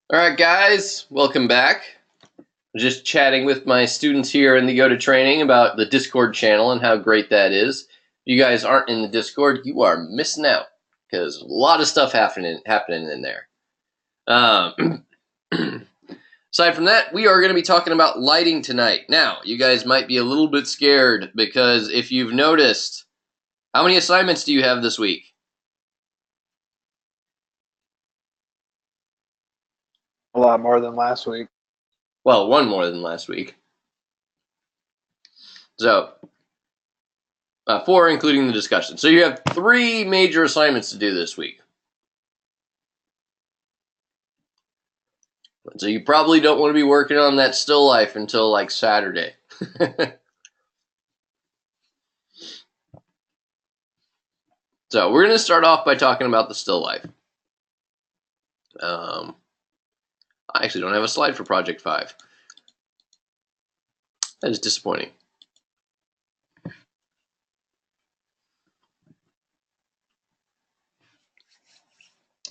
All right, guys, welcome back. Just chatting with my students here in the Go to Training about the Discord channel and how great that is. If you guys aren't in the Discord, you are missing out because a lot of stuff happening in there. Aside from that, we are going to be talking about lighting tonight. Now, you guys might be a little bit scared because if you've noticed, how many assignments do you have this week? A lot more than last week. Well, one more than last week. So, 4 including the discussion. So you have 3 major assignments to do this week. So you probably don't want to be working on that still life until like Saturday. So we're going to start off by talking about the still life. I actually don't have a slide for Project 5. That is disappointing.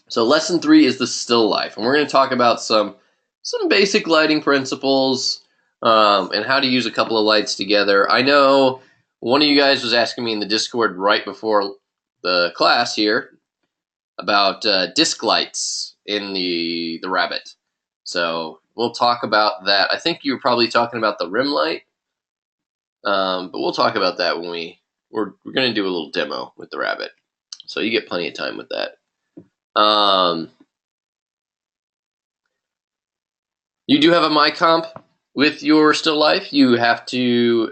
So lesson 3 is the still life, and we're going to talk about some basic lighting principles and how to use a couple of lights together. I know one of you guys was asking me in the Discord right before the class here about disc lights in the Rabbit. So we'll talk about that. I think you were probably talking about the rim light, but we'll talk about that when we're going to do a little demo with the Rabbit. So you get plenty of time with that. You do have a My Comp with your still life. You have to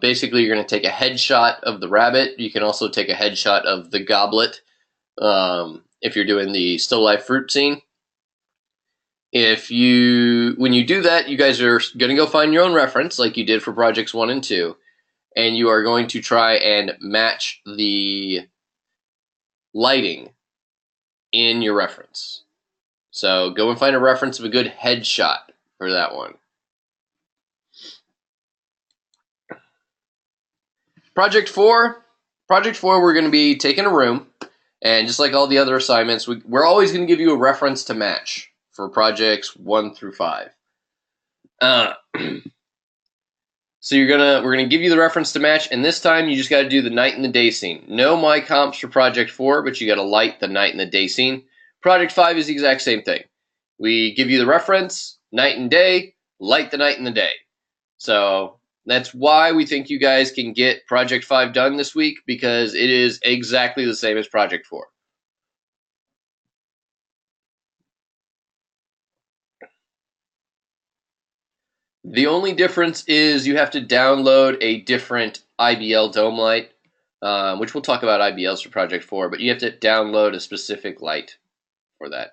basically you're going to take a headshot of the Rabbit. You can also take a headshot of the goblet if you're doing the still life fruit scene. When you do that, you guys are going to go find your own reference like you did for projects 1 and 2, and you are going to try and match the lighting in your reference. So go and find a reference of a good headshot for that one. Project 4, we're going to be taking a room, and just like all the other assignments, we're always going to give you a reference to match for projects 1 through 5. So we're gonna give you the reference to match, and this time you just got to do the night and the day scene. No My Comps for Project 4, but you got to light the night and the day scene. Project 5 is the exact same thing. We give you the reference, night and day, light the night and the day. So that's why we think you guys can get Project 5 done this week, because it is exactly the same as Project 4. The only difference is you have to download a different IBL dome light, which we'll talk about IBLs for Project 4, but you have to download a specific light for that.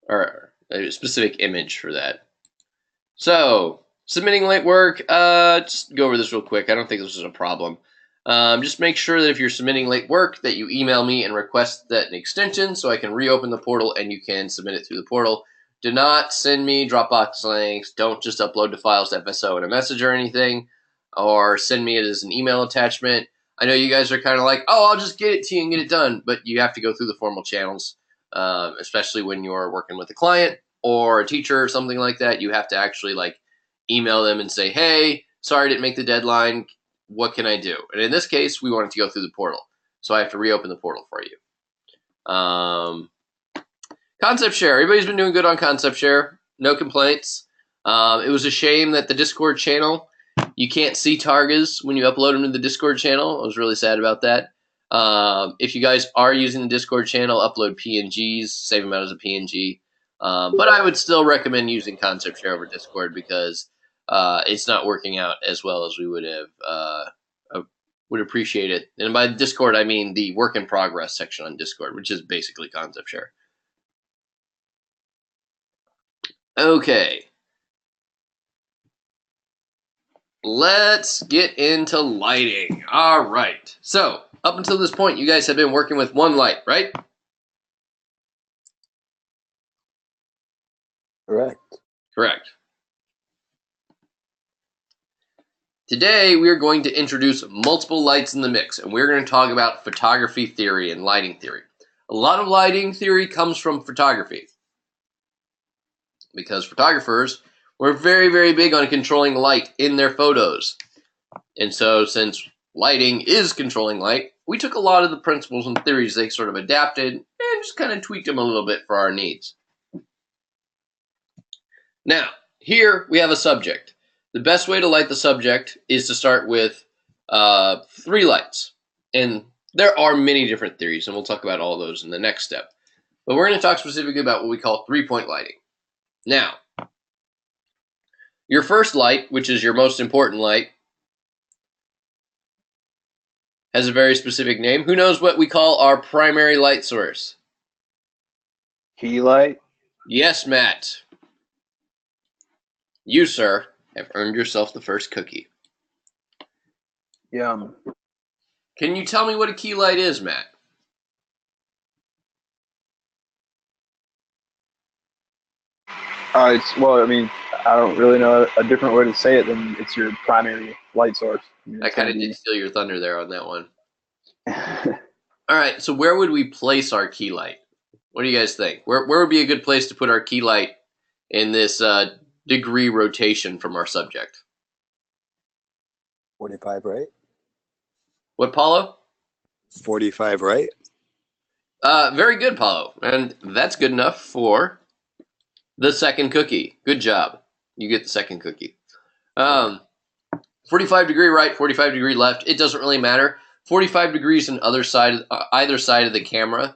Or a specific image for that. So, submitting late work, just go over this real quick. I don't think this is a problem. Just make sure that if you're submitting late work that you email me and request that an extension so I can reopen the portal and you can submit it through the portal. Do not send me Dropbox links. Don't just upload the files to FSO in a message or anything, or send me it as an email attachment. I know you guys are kind of like, oh, I'll just get it to you and get it done, but you have to go through the formal channels, especially when you're working with a client or a teacher or something like that. You have to actually like email them and say, hey, sorry I didn't make the deadline. What can I do? And in this case, we want it to go through the portal, so I have to reopen the portal for you. Concept share. Everybody's been doing good on concept share. No complaints. It was a shame that the Discord channel, you can't see targets when you upload them to the Discord channel. I was really sad about that. If you guys are using the Discord channel, upload PNGs, save them out as a PNG. But I would still recommend using concept share over Discord because it's not working out as well as we would have would appreciate it. And by Discord, I mean the work in progress section on Discord, which is basically concept share. Okay. Let's get into lighting. All right. So, up until this point, you guys have been working with one light, right? Correct. Correct. Today, we are going to introduce multiple lights in the mix, and we're going to talk about photography theory and lighting theory. A lot of lighting theory comes from photography, because photographers were very, very big on controlling light in their photos. And so since lighting is controlling light, we took a lot of the principles and theories they sort of adapted and just kind of tweaked them a little bit for our needs. Now, here we have a subject. The best way to light the subject is to start with 3 lights. And there are many different theories, and we'll talk about all those in the next step. But we're going to talk specifically about what we call 3-point lighting. Now, your first light, which is your most important light, has a very specific name. Who knows what we call our primary light source? Key light. Yes, Matt. You, sir, have earned yourself the first cookie. Yum. Can you tell me what a key light is, Matt? Well, I mean, I don't really know a different way to say it than it's your primary light source. I kind of did steal your thunder there on that one. All right, so where would we place our key light? What do you guys think? Where would be a good place to put our key light in this degree rotation from our subject? 45 right? What, Paulo? 45 right? Very good, Paulo. And that's good enough for the second cookie. Good job. You get the second cookie. 45 degree right, 45 degree left. It doesn't really matter. 45 degrees on either side of the camera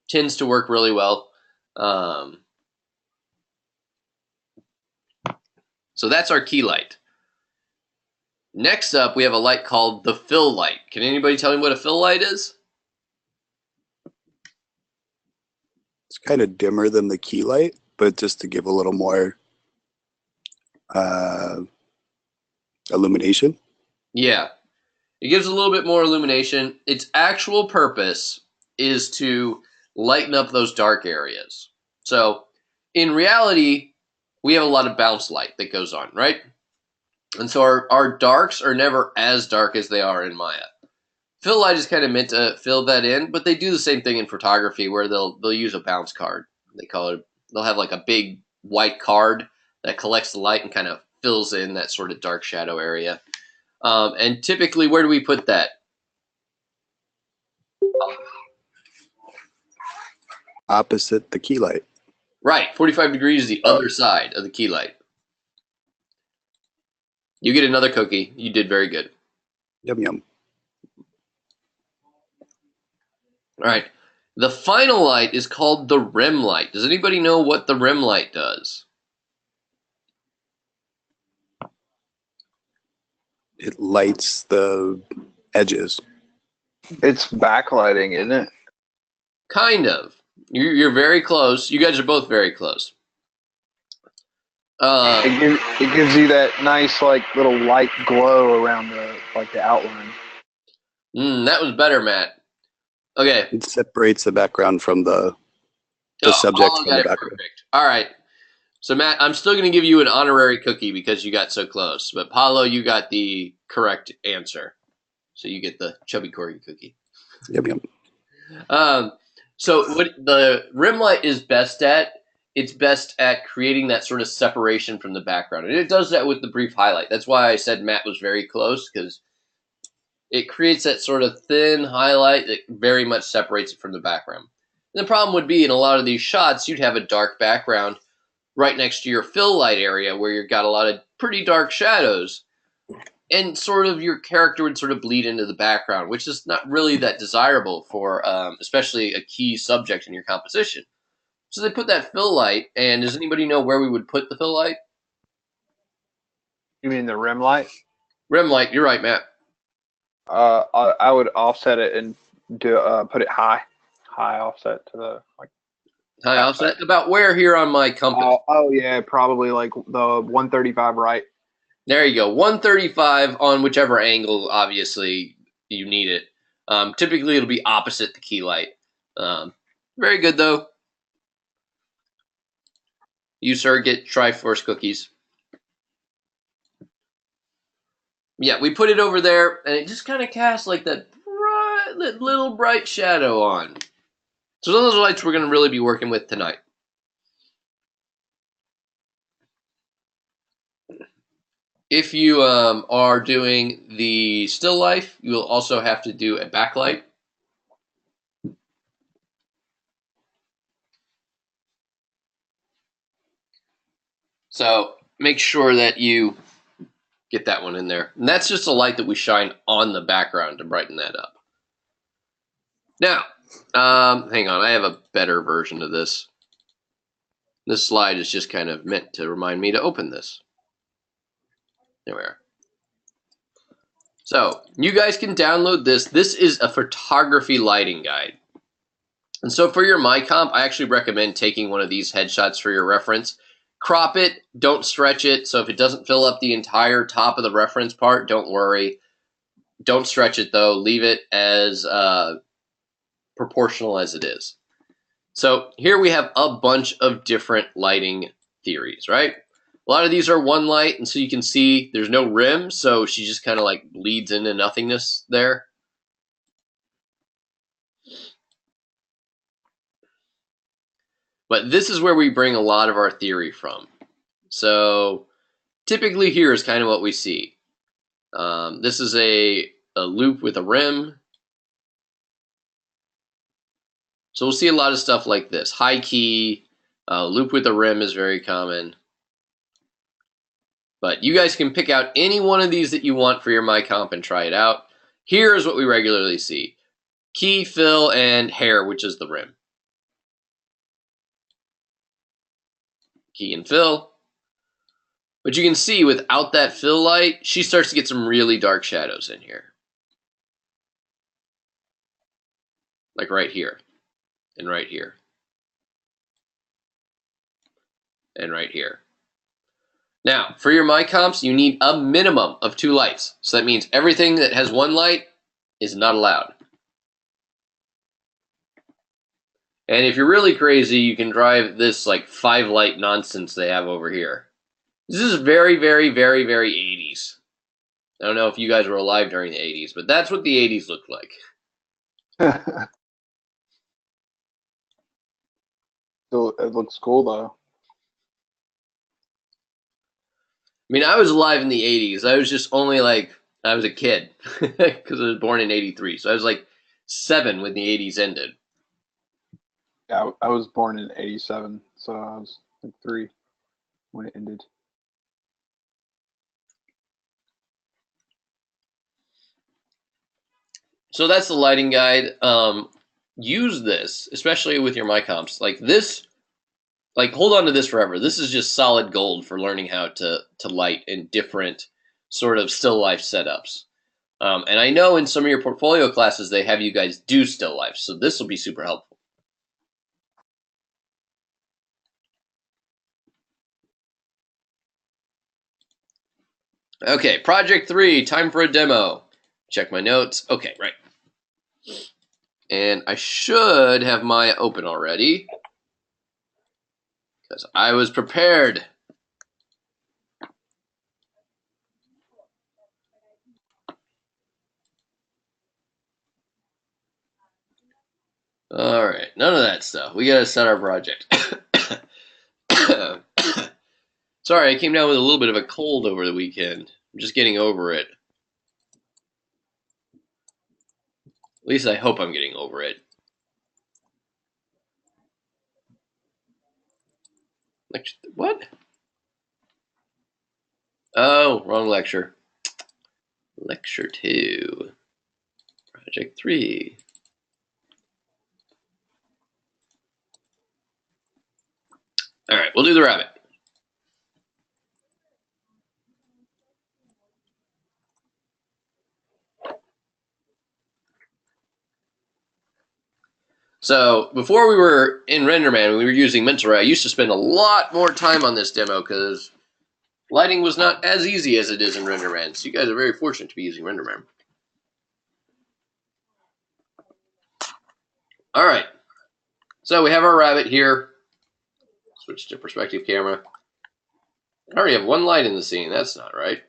tends to work really well. So that's our key light. Next up, we have a light called the fill light. Can anybody tell me what a fill light is? It's kind of dimmer than the key light, but just to give a little more illumination. Yeah. It gives a little bit more illumination. Its actual purpose is to lighten up those dark areas. So, in reality, we have a lot of bounce light that goes on, right? And so our darks are never as dark as they are in Maya. Fill light is kind of meant to fill that in, but they do the same thing in photography where they'll use a bounce card. They'll have like a big white card that collects the light and kind of fills in that sort of dark shadow area. And typically, where do we put that? Opposite the key light. Right, 45 degrees is the other side of the key light. You get another cookie. You did very good. Yum, yum. All right. The final light is called the rim light. Does anybody know what the rim light does? It lights the edges. It's backlighting, isn't it? Kind of. You're very close. You guys are both very close. It gives you that nice little light glow around the outline. That was better, Matt. Okay. It separates the background from the subject from the background. Perfect. All right. So, Matt, I'm still going to give you an honorary cookie because you got so close. But, Paulo, you got the correct answer. So you get the chubby corgi cookie. Yum, yum. So what the rim light is best at, it's best at creating that sort of separation from the background. And it does that with the brief highlight. That's why I said Matt was very close, because it creates that sort of thin highlight that very much separates it from the background. And the problem would be in a lot of these shots, you'd have a dark background right next to your fill light area where you've got a lot of pretty dark shadows. And sort of your character would sort of bleed into the background, which is not really that desirable for especially a key subject in your composition. So they put that fill light, and does anybody know where we would put the fill light? You mean the rim light? Rim light, you're right, Matt. I would offset it and put it high offset to the High offset? About where here on my compass? Oh yeah, probably like the 135 right. There you go. 135 on whichever angle, obviously, you need it. Typically, it'll be opposite the key light. Very good, though. You, sir, get Triforce cookies. Yeah, we put it over there, and it just kind of casts like that that little bright shadow on. So those are lights we're going to really be working with tonight. If you are doing the still life, you will also have to do a backlight. So make sure that you get that one in there. And that's just a light that we shine on the background to brighten that up. Now, hang on, I have a better version of this. This slide is just kind of meant to remind me to open this. There we are. So you guys can download this. This is a photography lighting guide. And so for your MyComp, I actually recommend taking one of these headshots for your reference. Crop it, don't stretch it. So if it doesn't fill up the entire top of the reference part, don't worry. Don't stretch it though. Leave it as proportional as it is. So here we have a bunch of different lighting theories, right? A lot of these are one light, and so you can see there's no rim, so she just kind of like bleeds into nothingness there. But this is where we bring a lot of our theory from. So typically here is kind of what we see. This is a loop with a rim. So we'll see a lot of stuff like this. High key, loop with a rim is very common. But you guys can pick out any one of these that you want for your MyComp and try it out. Here is what we regularly see. Key, fill, and hair, which is the rim. Key and fill. But you can see without that fill light, she starts to get some really dark shadows in here. Like right here. And right here. And right here. Now, for your MyComps, you need a minimum of 2 lights. So that means everything that has 1 light is not allowed. And if you're really crazy, you can drive this like 5 light nonsense they have over here. This is very, very, very, very 80s. I don't know if you guys were alive during the 80s, but that's what the 80s looked like. Still, it looks cool though. I mean, I was alive in the 80s. I was just only like, I was a kid because I was born in 83. So I was like 7 when the 80s ended. Yeah, I was born in '87, so I was like 3 when it ended. So that's the lighting guide. Use this, especially with your MyComps. Like this, like hold on to this forever. This is just solid gold for learning how to light in different sort of still life setups. And I know in some of your portfolio classes, they have you guys do still life. So this will be super helpful. Okay, project 3, time for a demo. Check my notes. Okay, right. And I should have Maya open already because I was prepared. All right, none of that stuff. We got to set our project. Sorry, I came down with a little bit of a cold over the weekend. I'm just getting over it. At least I hope I'm getting over it. What? Oh, wrong lecture. Lecture 2. Project 3. All right, we'll do the rabbit. So before we were in RenderMan, when we were using Mental Ray, I used to spend a lot more time on this demo because lighting was not as easy as it is in RenderMan. So you guys are very fortunate to be using RenderMan. All right. So we have our rabbit here. Switch to perspective camera. I already have 1 light in the scene. That's not right.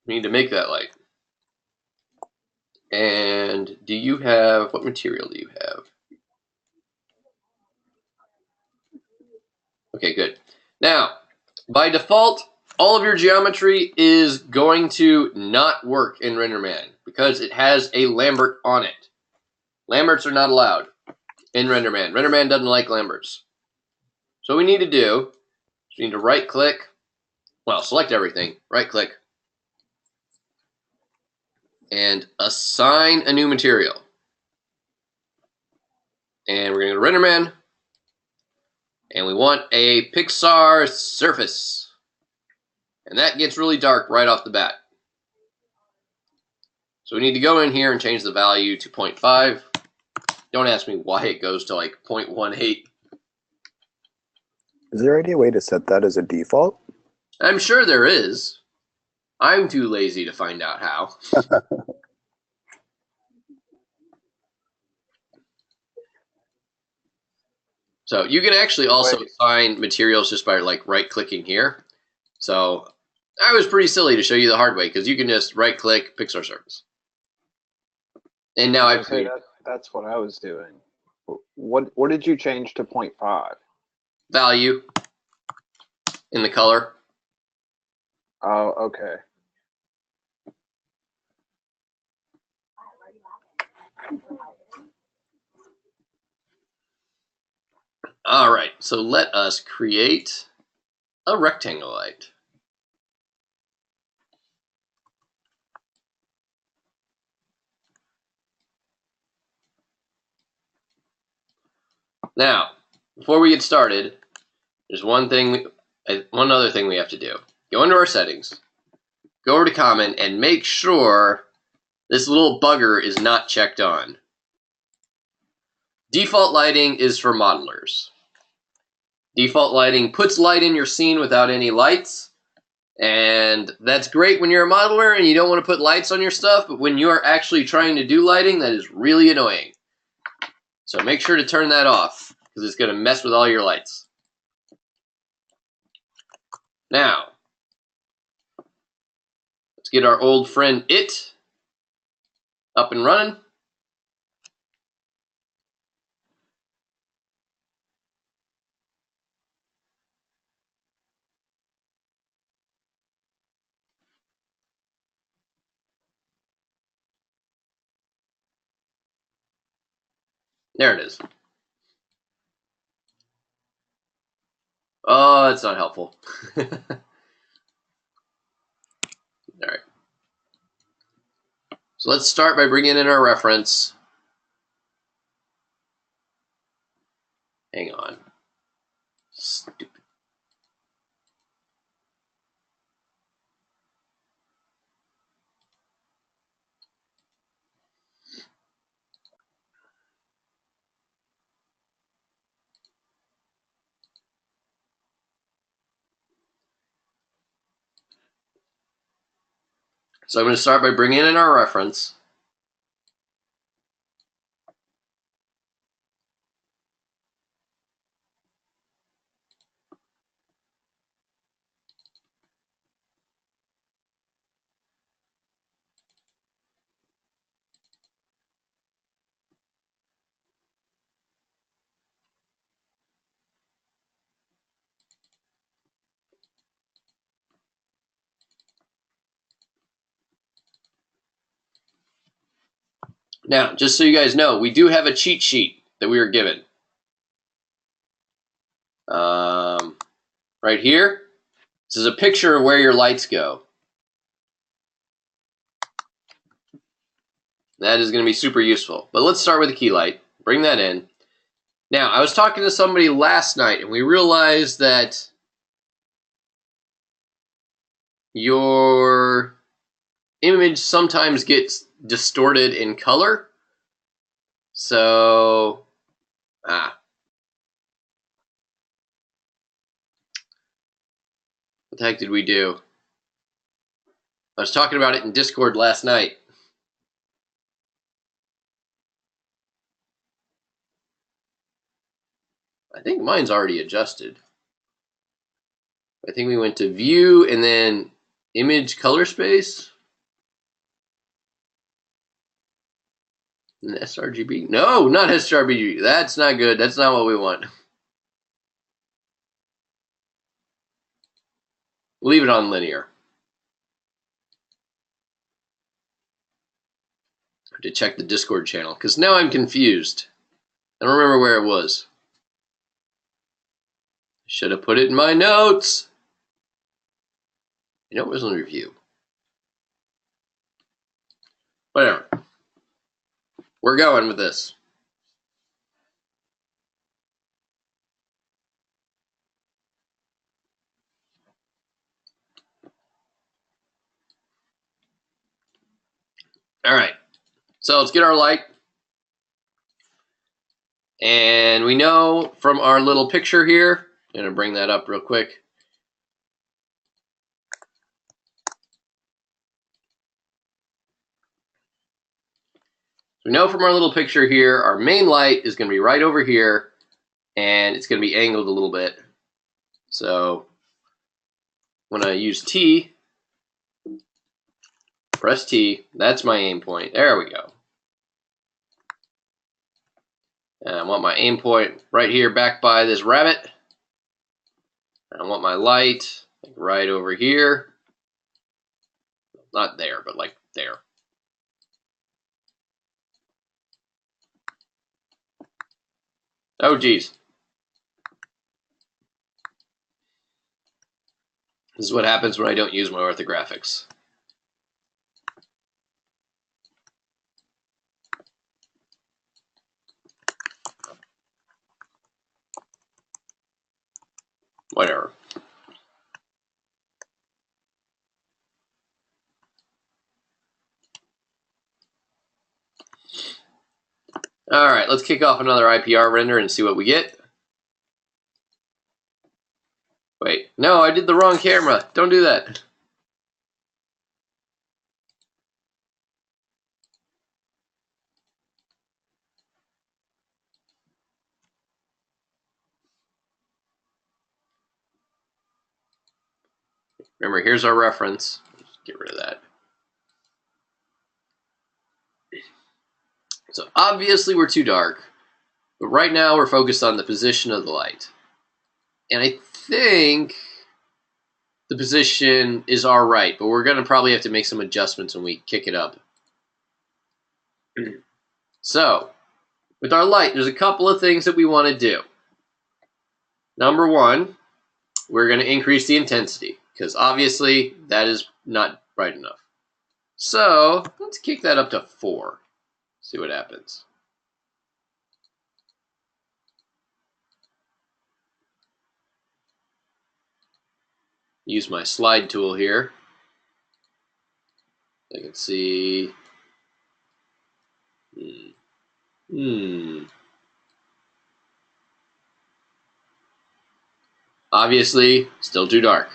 We need to make that light. And do you have, what material do you have? Okay, good. Now, by default, all of your geometry is going to not work in RenderMan because it has a Lambert on it. Lamberts are not allowed in RenderMan. RenderMan doesn't like Lamberts. So what we need to do is we need to right-click, well, select everything, right-click, and assign a new material. And we're going to go to RenderMan, and we want a Pixar surface. And that gets really dark right off the bat. So we need to go in here and change the value to 0.5. Don't ask me why it goes to like 0.18. Is there any way to set that as a default? I'm sure there is. I'm too lazy to find out how. So you can actually also assign materials just by like right-clicking here. So I was pretty silly to show you the hard way because you can just right-click Pixar surface. And now I've created that's what I was doing. What did you change to 0.5? value in the color. Oh, okay. All right, so let us create a rectangle light. Now, before we get started, there's one other thing we have to do. Go into our settings, go over to common, and make sure this little bugger is not checked on. Default lighting is for modelers. Default lighting puts light in your scene without any lights, and that's great when you're a modeler and you don't want to put lights on your stuff, but when you are actually trying to do lighting, that is really annoying. So make sure to turn that off, because it's going to mess with all your lights. Now, let's get our old friend It up and running. There it is. Oh, that's not helpful. All right. So let's start by bringing in our reference. Hang on. Stupid. So I'm going to start by bringing in our reference. Now, just so you guys know, we do have a cheat sheet that we were given. Right here, this is a picture of where your lights go. That is going to be super useful. But let's start with the key light. Bring that in. Now, I was talking to somebody last night, and we realized that your image sometimes gets distorted in color. So, what the heck did we do? I was talking about it in Discord last night. I think mine's already adjusted. I think we went to view and then image color space. An sRGB? No, not sRGB. That's not good. That's not what we want. Leave it on linear. I have to check the Discord channel because now I'm confused. I don't remember where it was. Should have put it in my notes. You know, it was on review. Whatever. We're going with this. All right. So let's get our light. And we know from our little picture here, I'm going to bring that up real quick. We know from our little picture here, our main light is going to be right over here, and it's going to be angled a little bit. So when I use T, press T, that's my aim point. There we go. And I want my aim point right here back by this rabbit. And I want my light like right over here. Not there, but like there. Oh, geez. This is what happens when I don't use my orthographics. Whatever. All right, let's kick off another IPR render and see what we get. Wait, no, I did the wrong camera. Don't do that. Remember, here's our reference. Let's get rid of that. So obviously we're too dark, but right now we're focused on the position of the light. And I think the position is all right, but we're going to probably have to make some adjustments when we kick it up. So, with our light, there's a couple of things that we want to do. Number one, we're going to increase the intensity, because obviously that is not bright enough. So, let's kick that up to 4. See what happens. Use my slide tool here. I can see. Obviously, still too dark.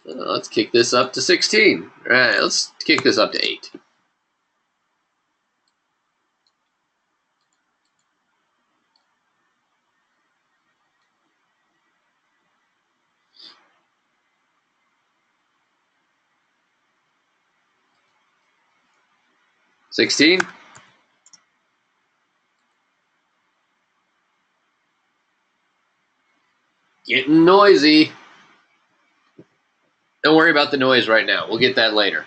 Let's kick this up to 16. All right, let's kick this up to 8. $16. Getting noisy. Don't worry about the noise right now. We'll get that later.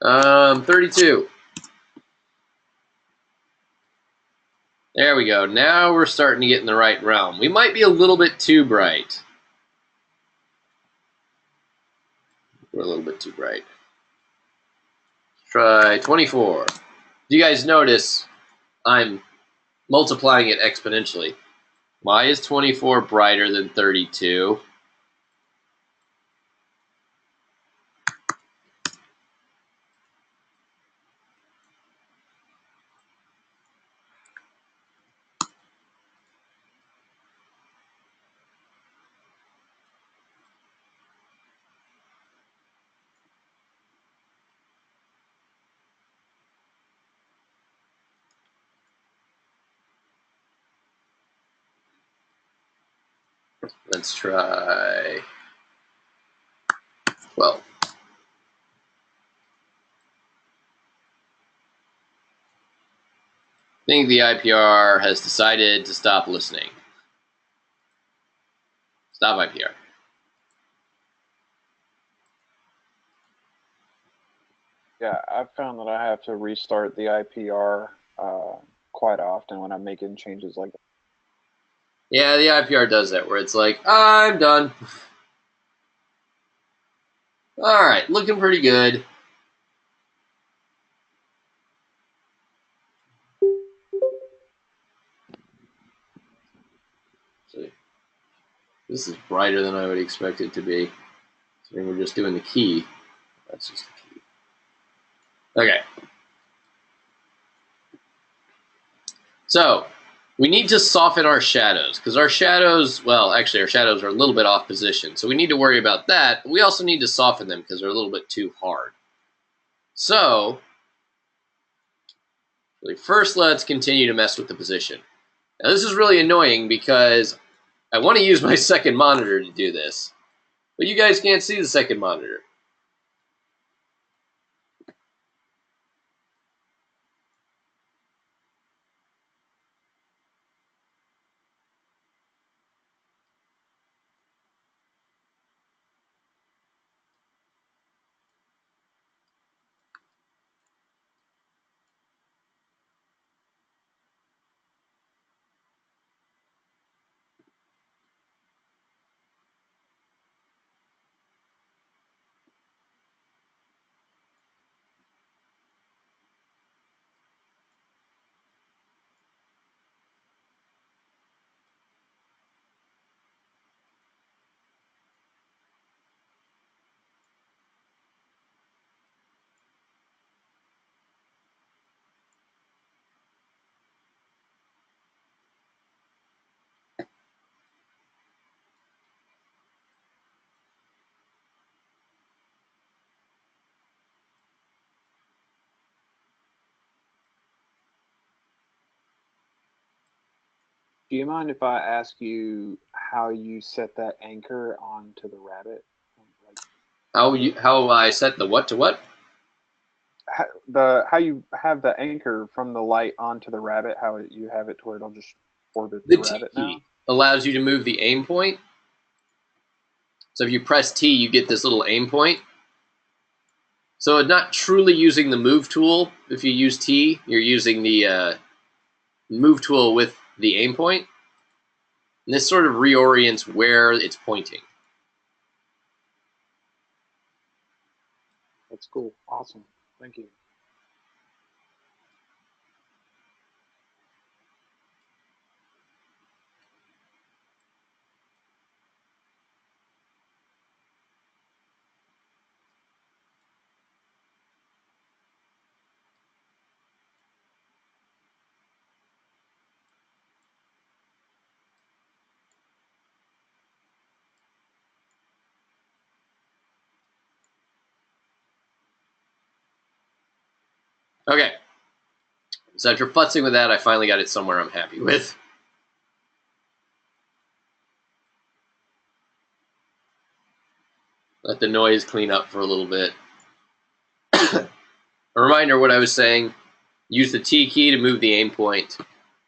Um, 32. There we go. Now we're starting to get in the right realm. We might be a little bit too bright. We're a little bit too bright. Try 24. Do you guys notice I'm multiplying it exponentially? Why is 24 brighter than 32? Let's try 12. I think the IPR has decided to stop listening. Stop IPR. Yeah, I've found that I have to restart the IPR quite often when I'm making changes like that. Yeah, the IPR does that, where it's like, I'm done. All right, looking pretty good. So this is brighter than I would expect it to be. So we're just doing the key. That's just the key. Okay. So we need to soften our shadows because our shadows, well, actually our shadows are a little bit off position. So we need to worry about that. But we also need to soften them because they're a little bit too hard. So first, let's continue to mess with the position. Now this is really annoying because I want to use my second monitor to do this, but you guys can't see the second monitor. Do you mind if I ask you how you set that anchor onto the rabbit? Like How I set the what to what? how you have the anchor from the light onto the rabbit? How you have it to where it'll just orbit The the T rabbit now? key allows you to move the aim point. So if you press T, you get this little aim point. So it's not truly using the move tool. If you use T, you're using the move tool with the aim point. And this sort of reorients where it's pointing. That's cool. Awesome. Thank you. Okay. So after futzing with that, I finally got it somewhere I'm happy with. Let the noise clean up for a little bit. A reminder what I was saying. Use the T key to move the aim point.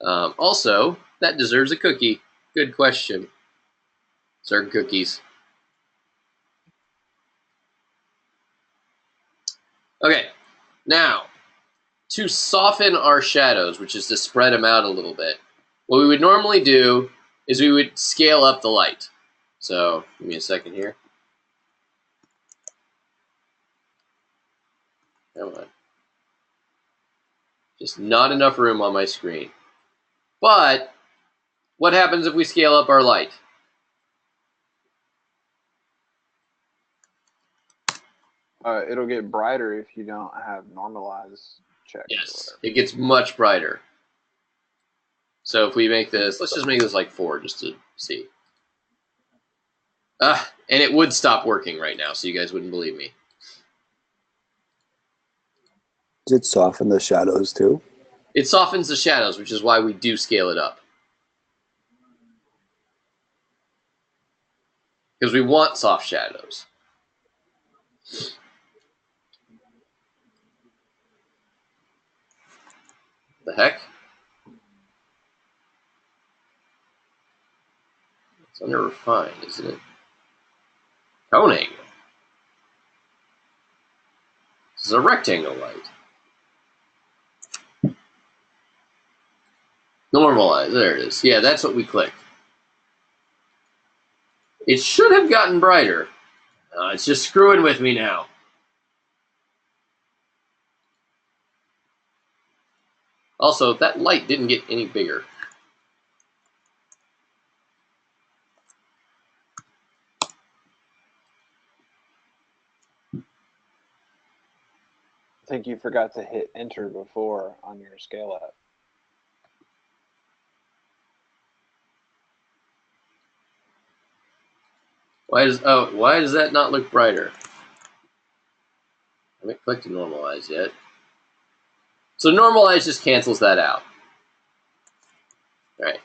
Also, that deserves a cookie. Good question. Certain cookies. Okay, now, to soften our shadows, which is to spread them out a little bit, what we would normally do is we would scale up the light. So, give me a second here. Come on. Just not enough room on my screen. But, what happens if we scale up our light? It'll get brighter if you don't have normalized checks or Yes, whatever. it gets much brighter. So if we make this, let's just make this like 4 just to see. And it would stop working right now, so you guys wouldn't believe me. Does it soften the shadows too? It softens the shadows, which is why we do scale it up. because we want soft shadows. The heck? It's under refine, isn't it? Toning. This is a rectangle light. Normalize. There it is. Yeah, that's what we clicked. It should have gotten brighter. It's just screwing with me now. Also, that light didn't get any bigger. I think you forgot to hit enter before on your scale app. Why does that not look brighter? I haven't clicked to normalize yet. So normalize just cancels that out. All right.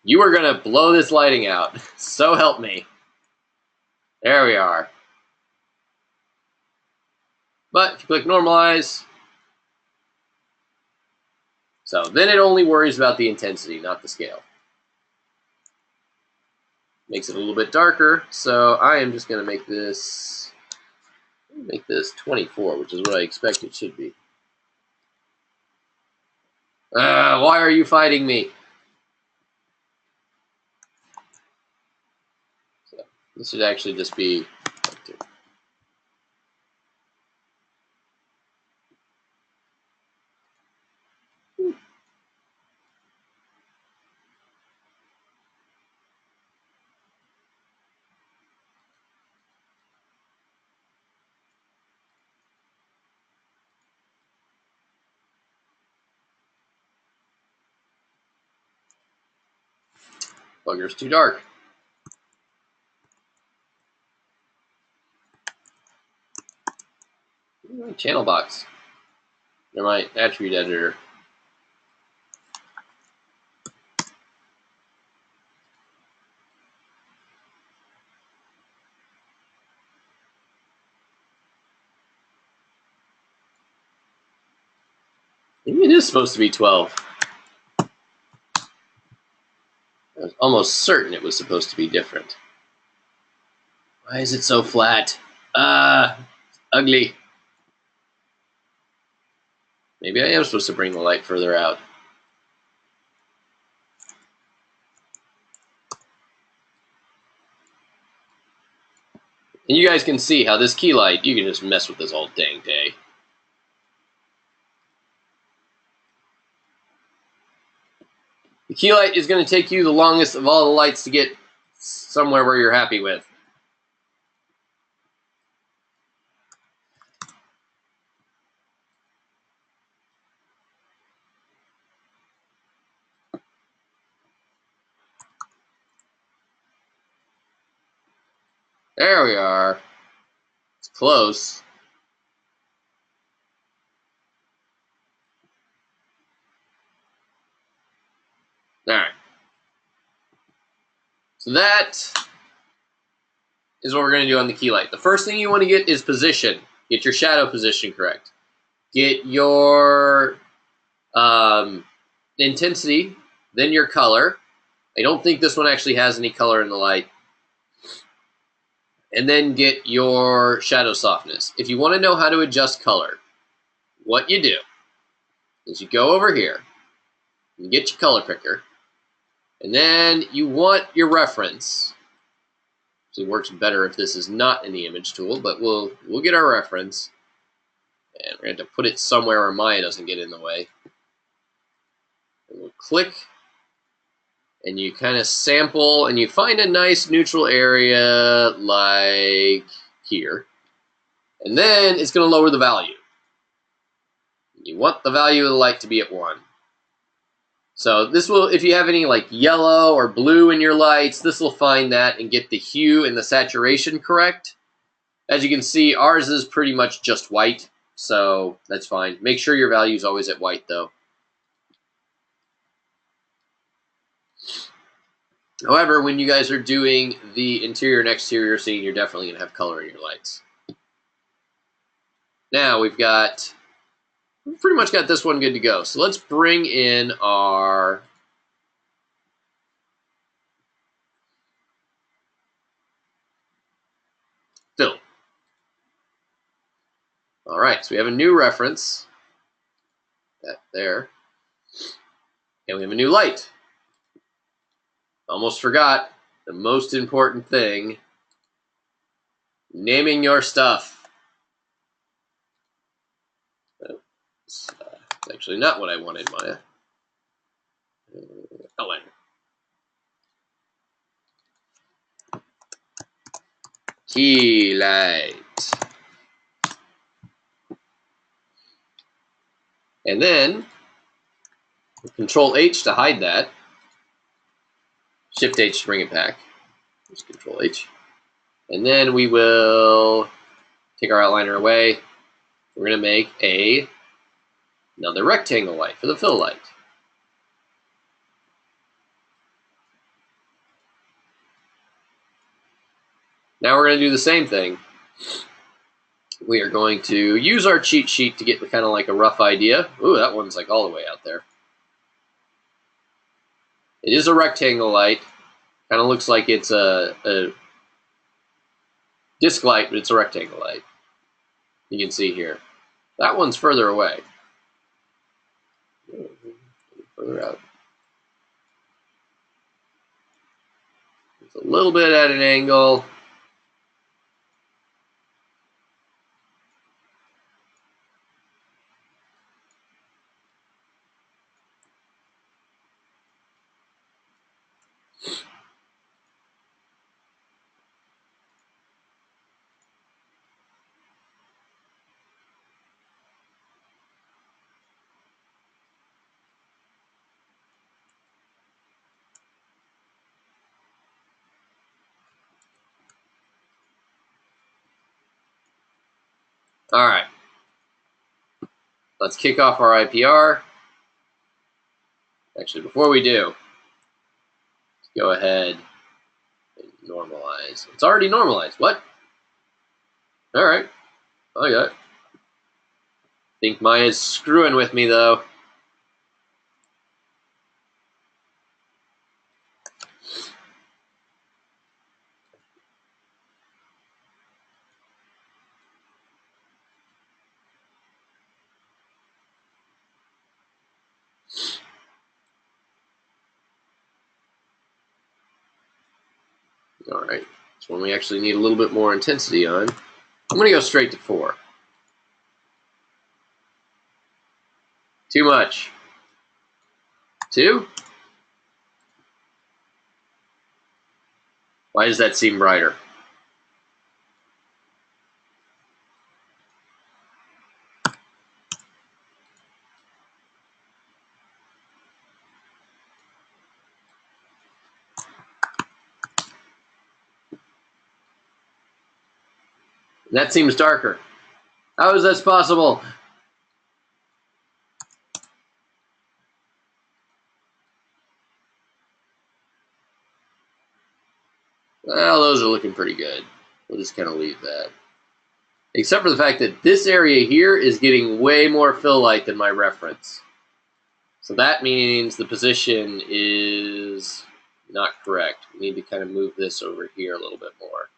You are gonna blow this lighting out. So help me. There we are. But if you click normalize, so then it only worries about the intensity, not the scale. Makes it a little bit darker, so I am just gonna make this 24, which is what I expect it should be. Why are you fighting me? So this should actually just be 2. Bugger's too dark. Channel box. They're my attribute editor. Maybe it is supposed to be 12. I was almost certain it was supposed to be different. Why is it so flat? Ugly. Maybe I am supposed to bring the light further out. And you guys can see how this key light, you can just mess with this all dang day. The key light is going to take you the longest of all the lights to get somewhere where you're happy with. There we are. It's close. Alright. So that is what we're going to do on the key light. The first thing you want to get is position. Get your shadow position correct. Get your intensity, then your color. I don't think this one actually has any color in the light. And then get your shadow softness. If you want to know how to adjust color, what you do is you go over here, you get your color picker, and then you want your reference. It works better if this is not in the image tool, but we'll get our reference, and we're going to have to put it somewhere where Maya doesn't get in the way. And we'll click, and you kind of sample, and you find a nice neutral area like here. And then it's going to lower the value. You want the value of the light to be at 1. So this will, if you have any like yellow or blue in your lights, this will find that and get the hue and the saturation correct. As you can see, ours is pretty much just white, so that's fine. Make sure your value is always at white though. However, when you guys are doing the interior and exterior scene, you're definitely going to have color in your lights. Now we've pretty much got this one good to go. So let's bring in our fill. All right, so we have a new reference, that there, and we have a new light. Almost forgot the most important thing, naming your stuff. It's actually not what I wanted, Maya. Outline. Key light. And then Control H to hide that. Shift H to bring it back. Just Control H. And then we will take our outliner away. We're going to make another rectangle light for the fill light. Now we're going to do the same thing. We are going to use our cheat sheet to get kind of like a rough idea. Ooh, that one's like all the way out there. It is a rectangle light. Kind of looks like it's a disc light, but it's a rectangle light. You can see here. That one's further away. Further out. It's a little bit at an angle. All right. Let's kick off our IPR. Actually, before we do, let's go ahead and normalize. It's already normalized. What? All right. I got it. Think Maya's screwing with me, though. All right. This one we actually need a little bit more intensity on. I'm going to go straight to 4. Too much. 2? Why does that seem brighter? That seems darker. How is this possible? Well, those are looking pretty good. We'll just kind of leave that. Except for the fact that this area here is getting way more fill light than my reference. So that means the position is not correct. We need to kind of move this over here a little bit more.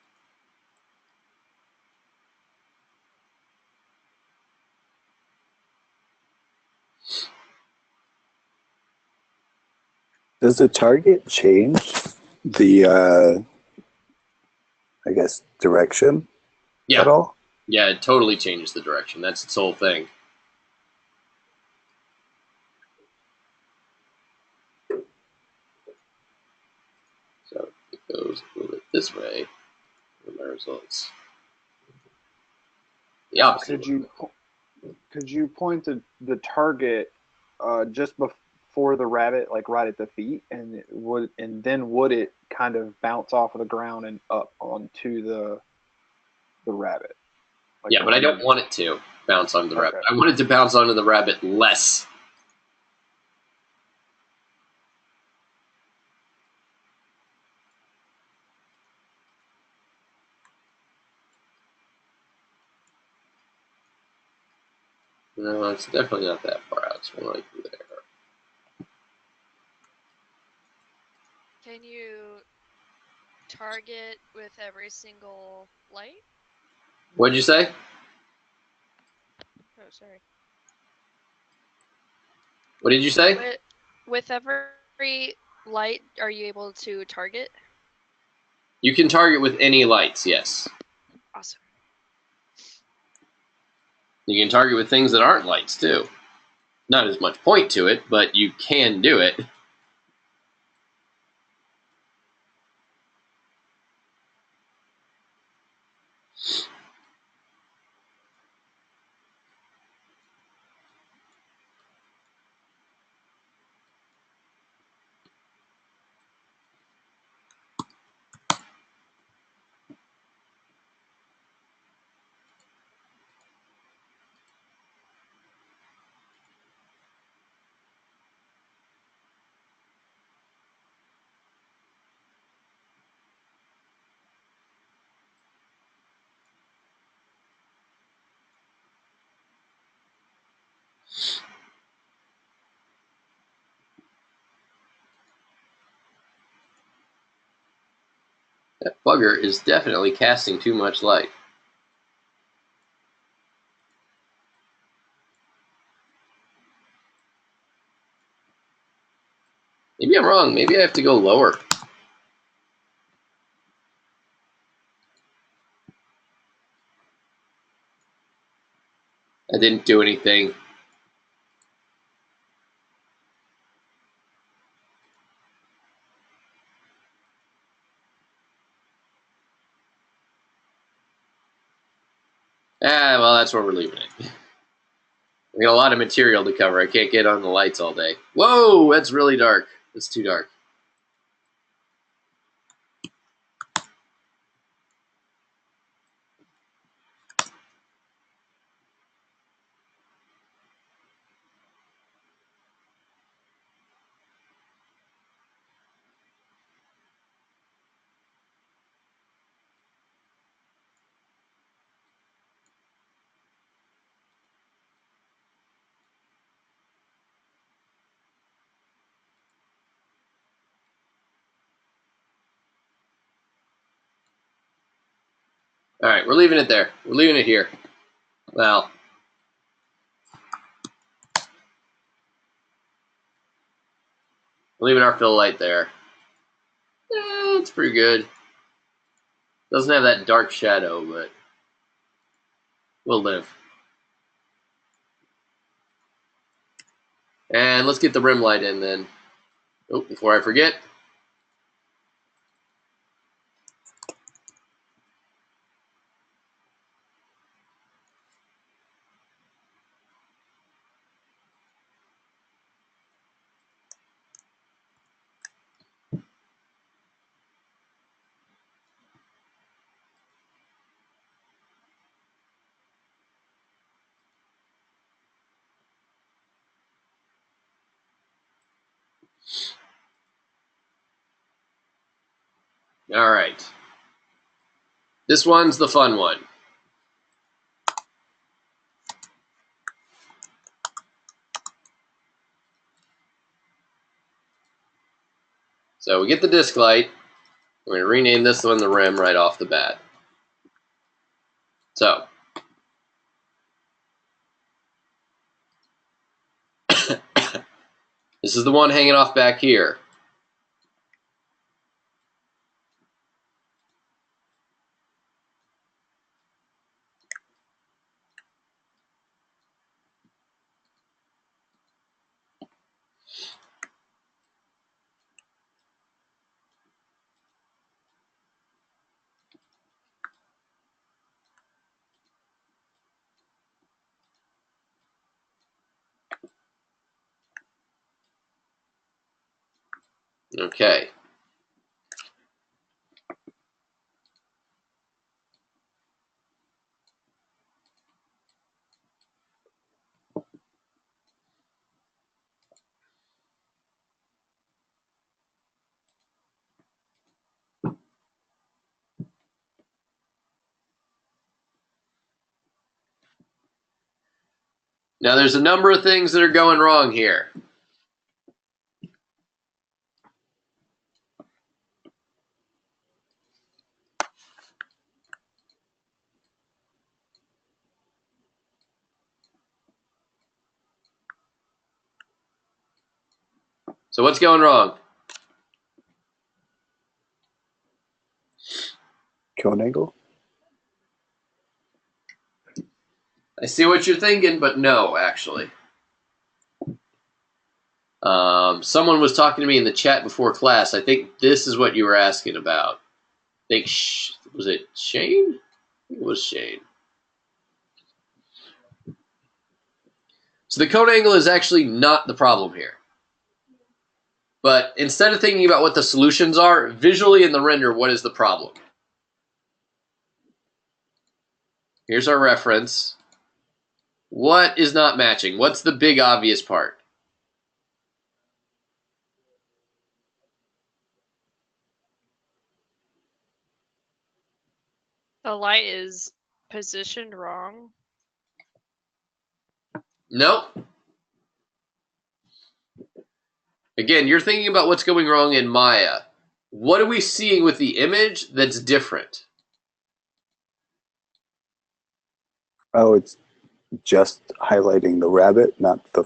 Does the target change the, I guess, direction Yeah. at all? Yeah, it totally changes the direction. That's its whole thing. So it goes a little bit this way. And my results. The opposite. Could you point to the target just before the rabbit, like right at the feet, and then would it kind of bounce off of the ground and up onto the rabbit? Like yeah, but I don't want it to bounce onto the rabbit. I want it to bounce onto the rabbit less. No, it's definitely not that far out. It's more like there. Can you target with every single light? What'd you say? Oh, sorry. What did you say? With every light, are you able to target? You can target with any lights, yes. Awesome. You can target with things that aren't lights, too. Not as much point to it, but you can do it. That bugger is definitely casting too much light. Maybe I'm wrong. Maybe I have to go lower. I didn't do anything. Well, that's where we're leaving it. We got a lot of material to cover. I can't get on the lights all day. Whoa, that's really dark. It's too dark. All right, we're leaving it there. We're leaving it here. Well, we're leaving our fill light there. It's pretty good. Doesn't have that dark shadow, but we'll live. And let's get the rim light in then. Oh, before I forget. All right. This one's the fun one. So we get the disc light. We're going to rename this one the rim right off the bat. So this is the one hanging off back here. Okay. Now, there's a number of things that are going wrong here. So what's going wrong? Cone angle? I see what you're thinking, but no, actually. Someone was talking to me in the chat before class. I think this is what you were asking about. I think, was it Shane? I think it was Shane. So the cone angle is actually not the problem here. But instead of thinking about what the solutions are, visually in the render, what is the problem? Here's our reference. What is not matching? What's the big obvious part? The light is positioned wrong. Nope. Again, you're thinking about what's going wrong in Maya. What are we seeing with the image that's different? Oh, it's just highlighting the rabbit, not the...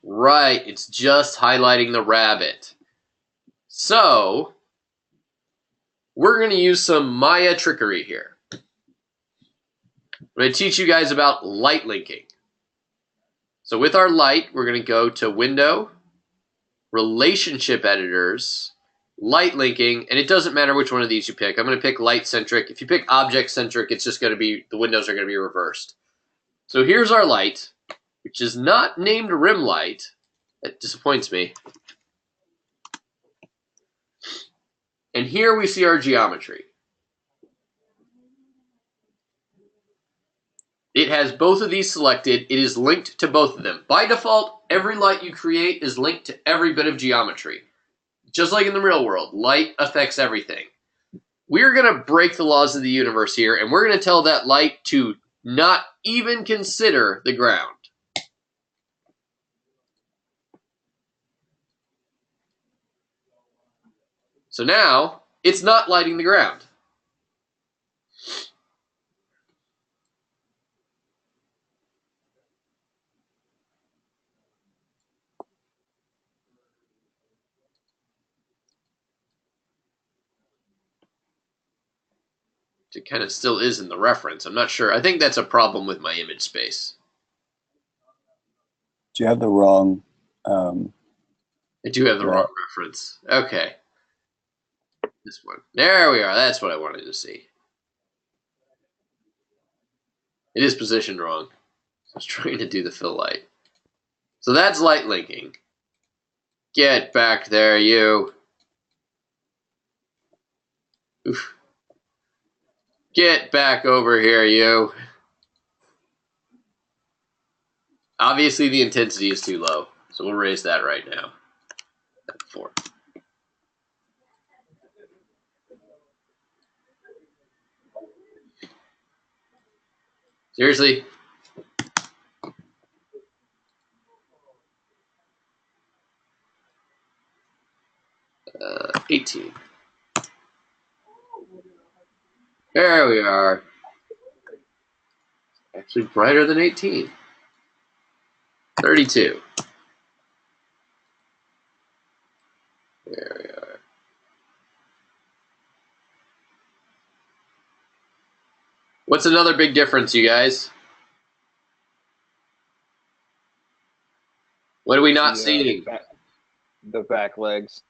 Right, it's just highlighting the rabbit. So, we're going to use some Maya trickery here. I'm going to teach you guys about light linking. So with our light, we're going to go to Window, Relationship Editors, Light Linking, and it doesn't matter which one of these you pick. I'm going to pick Light Centric. If you pick Object Centric, it's just going to be, the windows are going to be reversed. So here's our light, which is not named Rim Light. That disappoints me. And here we see our geometry. It has both of these selected. It is linked to both of them. By default, every light you create is linked to every bit of geometry. Just like in the real world, light affects everything. We're going to break the laws of the universe here, and we're going to tell that light to not even consider the ground. So now, it's not lighting the ground. It kind of still is in the reference. I'm not sure. I think that's a problem with my image space. Do you have the wrong... I do have the wrong reference. Okay. This one. There we are. That's what I wanted to see. It is positioned wrong. I was trying to do the fill light. So that's light linking. Get back there, you. Oof. Get back over here, you. Obviously, the intensity is too low, so we'll raise that right now. At 4. Seriously? 18. There we are. Actually brighter than 18. 32. There we are. What's another big difference, you guys? What are we not seeing? The back legs.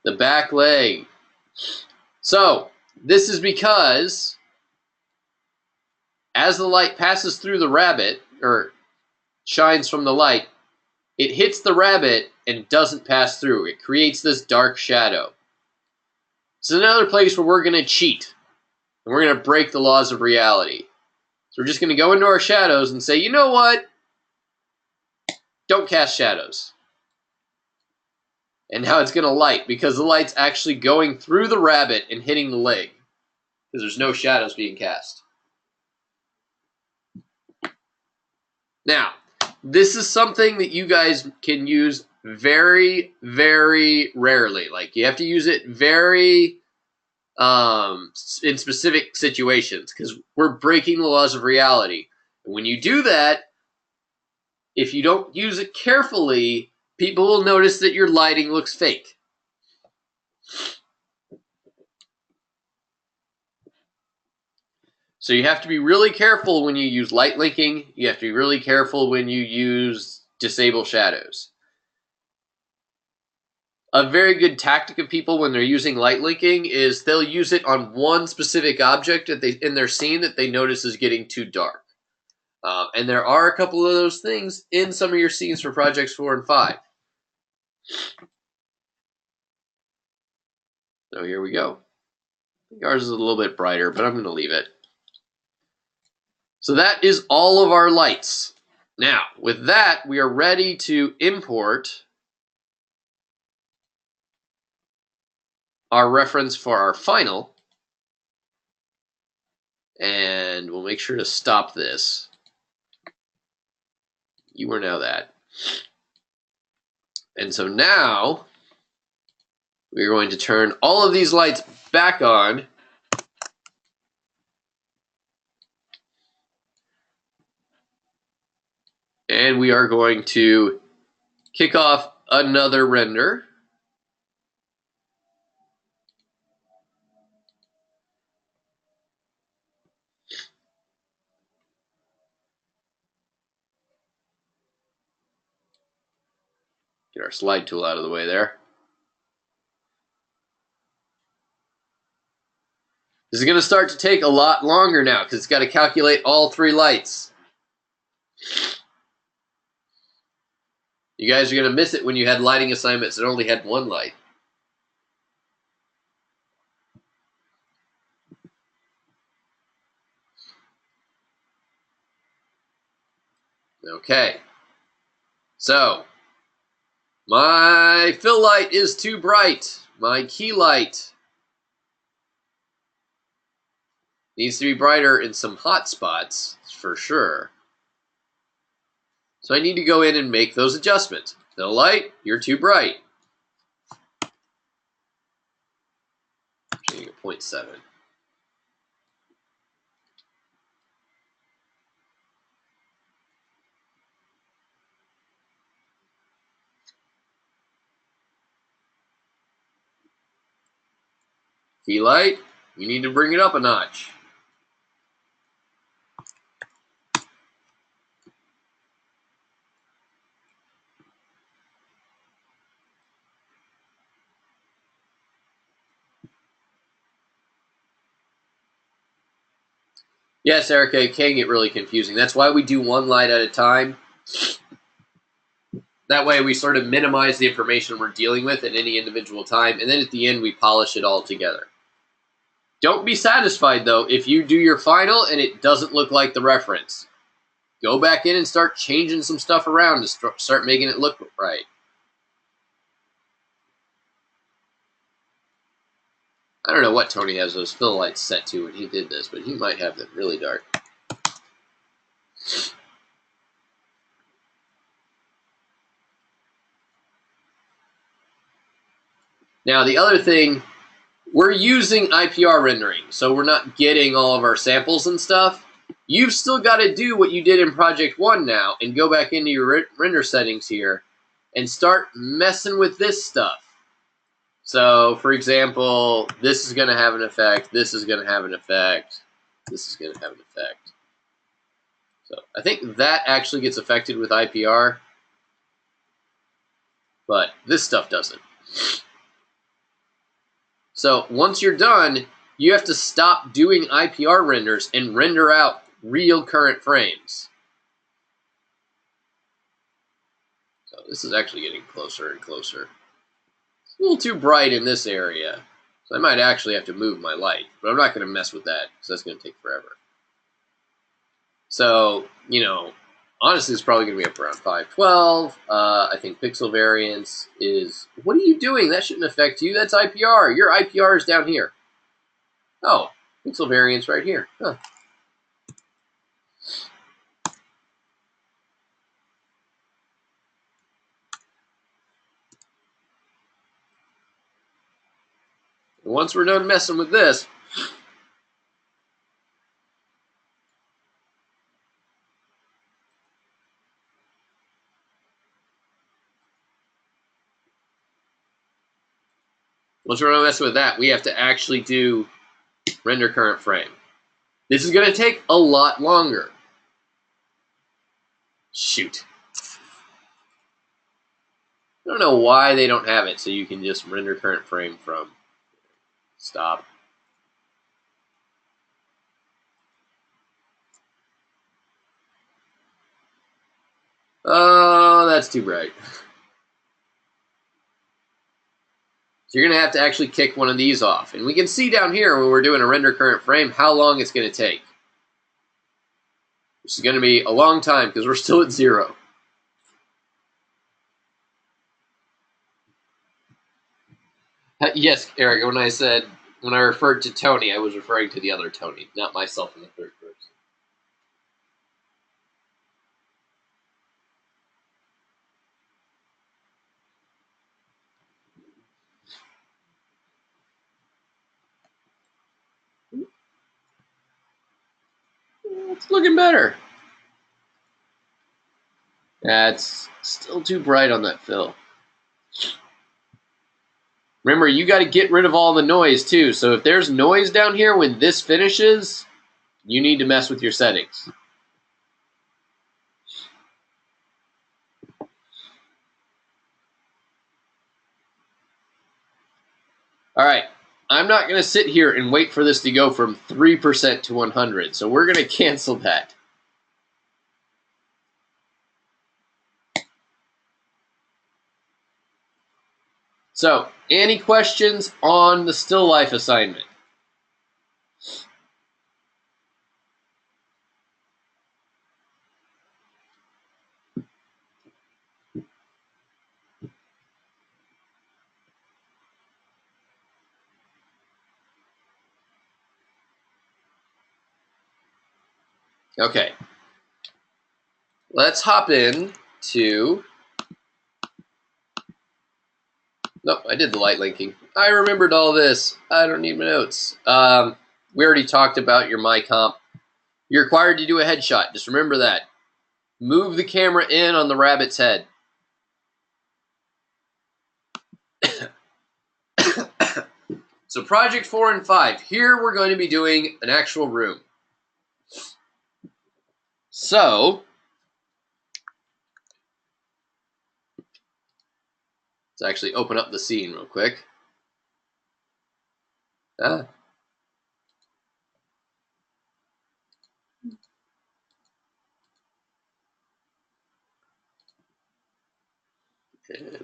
The back leg. So, this is because as the light passes through the rabbit, or shines from the light, it hits the rabbit and doesn't pass through. It creates this dark shadow. This is another place where we're going to cheat. And we're going to break the laws of reality. So we're just going to go into our shadows and say, you know what? Don't cast shadows. And now it's going to light because the light's actually going through the rabbit and hitting the leg. Because there's no shadows being cast. Now, this is something that you guys can use very, very rarely. Like, you have to use it very in specific situations, because we're breaking the laws of reality. When you do that, if you don't use it carefully, people will notice that your lighting looks fake. So you have to be really careful when you use light linking. You have to be really careful when you use disable shadows. A very good tactic of people when they're using light linking is they'll use it on one specific object that in their scene that they notice is getting too dark. And there are a couple of those things in some of your scenes for Projects 4 and 5. So here we go. I think ours is a little bit brighter, but I'm going to leave it. So that is all of our lights. Now, with that, we are ready to import our reference for our final. And we'll make sure to stop this. You are now that. And so now, we're going to turn all of these lights back on. And we are going to kick off another render. Get our slide tool out of the way there. This is going to start to take a lot longer now because it's got to calculate all 3 lights. You guys are going to miss it when you had lighting assignments that only had 1 light. Okay. So, my fill light is too bright. My key light needs to be brighter in some hot spots, for sure. So I need to go in and make those adjustments. Fill light, you're too bright. Changing a 0.7. Key light, you need to bring it up a notch. Yes, Erica, it can get really confusing. That's why we do 1 light at a time. That way we sort of minimize the information we're dealing with at any individual time, and then at the end we polish it all together. Don't be satisfied, though, if you do your final and it doesn't look like the reference. Go back in and start changing some stuff around to start making it look right. I don't know what Tony has those fill lights set to when he did this, but he might have them really dark. Now, the other thing, we're using IPR rendering, so we're not getting all of our samples and stuff. You've still got to do what you did in Project 1 now and go back into your render settings here and start messing with this stuff. So, for example, this is going to have an effect, this is going to have an effect, this is going to have an effect. So, I think that actually gets affected with IPR, but this stuff doesn't. So, once you're done, you have to stop doing IPR renders and render out real current frames. So, this is actually getting closer and closer. It's a little too bright in this area, so I might actually have to move my light, but I'm not going to mess with that because that's going to take forever. So, you know, honestly, it's probably going to be up around 512. I think pixel variance is... What are you doing? That shouldn't affect you. That's IPR. Your IPR is down here. Oh, pixel variance right here. Huh. once we're done messing with this, once we're done messing with that, we have to actually do render current frame. This is going to take a lot longer. Shoot. I don't know why they don't have it so you can just render current frame from. Stop. Oh, that's too bright. So you're going to have to actually kick one of these off. And we can see down here when we're doing a render current frame how long it's going to take. This is going to be a long time because we're still at 0. Yes, Eric, when I referred to Tony, I was referring to the other Tony, not myself in the third person. It's looking better. That's still too bright on that fill. Remember, you got to get rid of all the noise too. So if there's noise down here when this finishes, you need to mess with your settings. All right, I'm not going to sit here and wait for this to go from 3% to 100. So we're going to cancel that. So, any questions on the still life assignment? Okay. Let's hop in to... Nope, I did the light linking. I remembered all this. I don't need my notes. We already talked about your MyComp. You're required to do a headshot. Just remember that. Move the camera in on the rabbit's head. So project 4 and 5. Here we're going to be doing an actual room. So, let's actually open up the scene real quick. And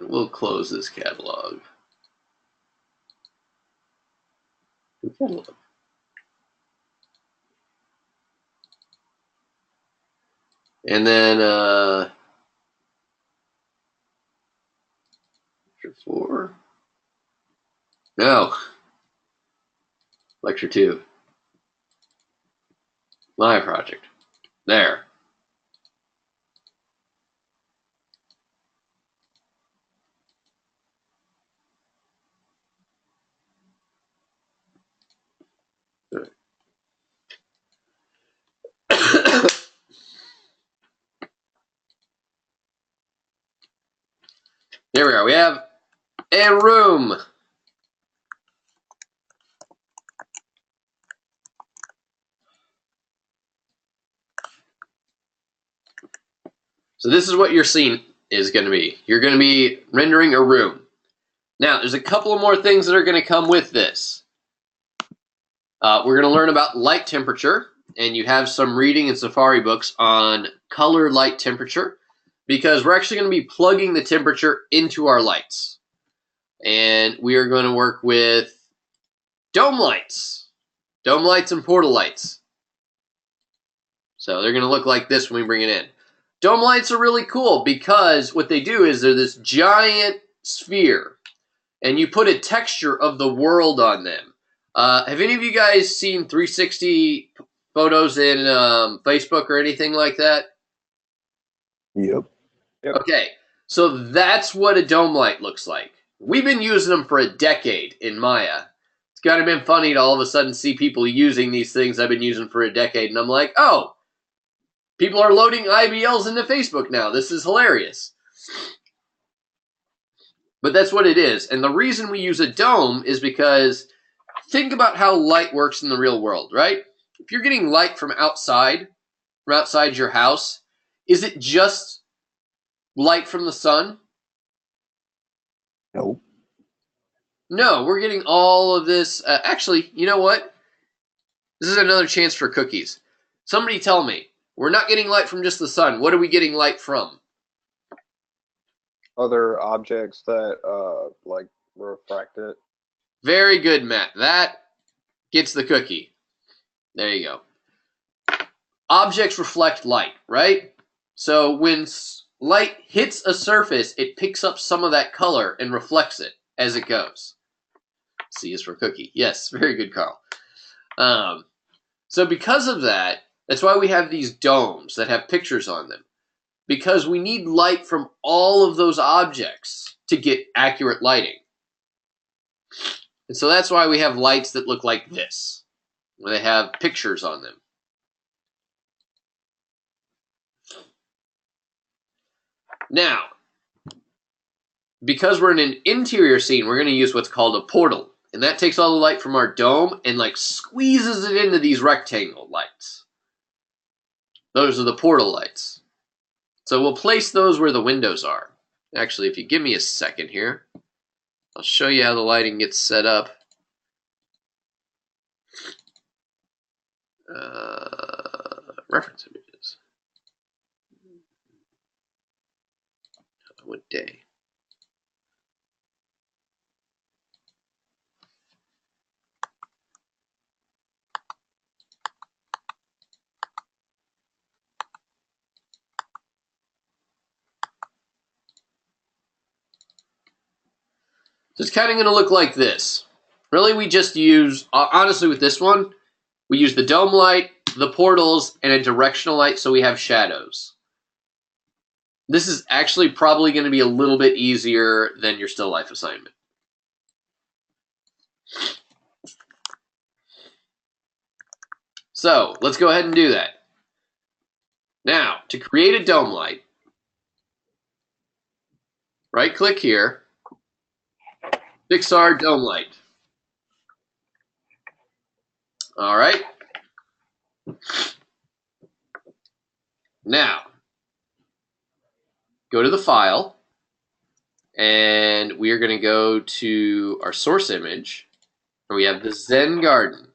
we'll close this catalog. And then lecture 4. No. Lecture 2. My project. There. There we are. We have a room. So this is what your scene is going to be. You're going to be rendering a room. Now, there's a couple of more things that are going to come with this. We're going to learn about light temperature, and you have some reading in Safari books on color light temperature, because we're actually going to be plugging the temperature into our lights. And we are going to work with dome lights and portal lights. So they're going to look like this when we bring it in. Dome lights are really cool because what they do is they're this giant sphere, and you put a texture of the world on them. Have any of you guys seen 360 photos in Facebook or anything like that? Yep. Okay, so that's what a dome light looks like. We've been using them for a decade in Maya. It's kind of been funny to all of a sudden see people using these things I've been using for a decade, and I'm like, oh, people are loading IBLs into Facebook now. This is hilarious. But that's what it is. And the reason we use a dome is because think about how light works in the real world, right? If you're getting light from outside your house, is it just light from the sun? Nope. No, we're getting all of this. Actually, you know what? This is another chance for cookies. Somebody tell me. We're not getting light from just the sun. What are we getting light from? Other objects that like refract it. Very good, Matt. That gets the cookie. There you go. Objects reflect light, right? So when light hits a surface, it picks up some of that color and reflects it as it goes. C is for cookie. Yes, very good, Carl. So because of that, that's why we have these domes that have pictures on them. Because we need light from all of those objects to get accurate lighting. And so that's why we have lights that look like this, where they have pictures on them. Now, because we're in an interior scene, we're going to use what's called a portal. And that takes all the light from our dome and like squeezes it into these rectangle lights. Those are the portal lights. So we'll place those where the windows are. Actually, if you give me a second here, I'll show you how the lighting gets set up. Reference images. What day? So it's kind of going to look like this. Really, we just use, honestly with this one, we use the dome light, the portals, and a directional light so we have shadows. This is actually probably going to be a little bit easier than your still life assignment. So let's go ahead and do that. Now, to create a dome light, right click here, Pixar dome light. All right. Now, go to the file, and we are going to go to our source image, and we have the Zen Garden.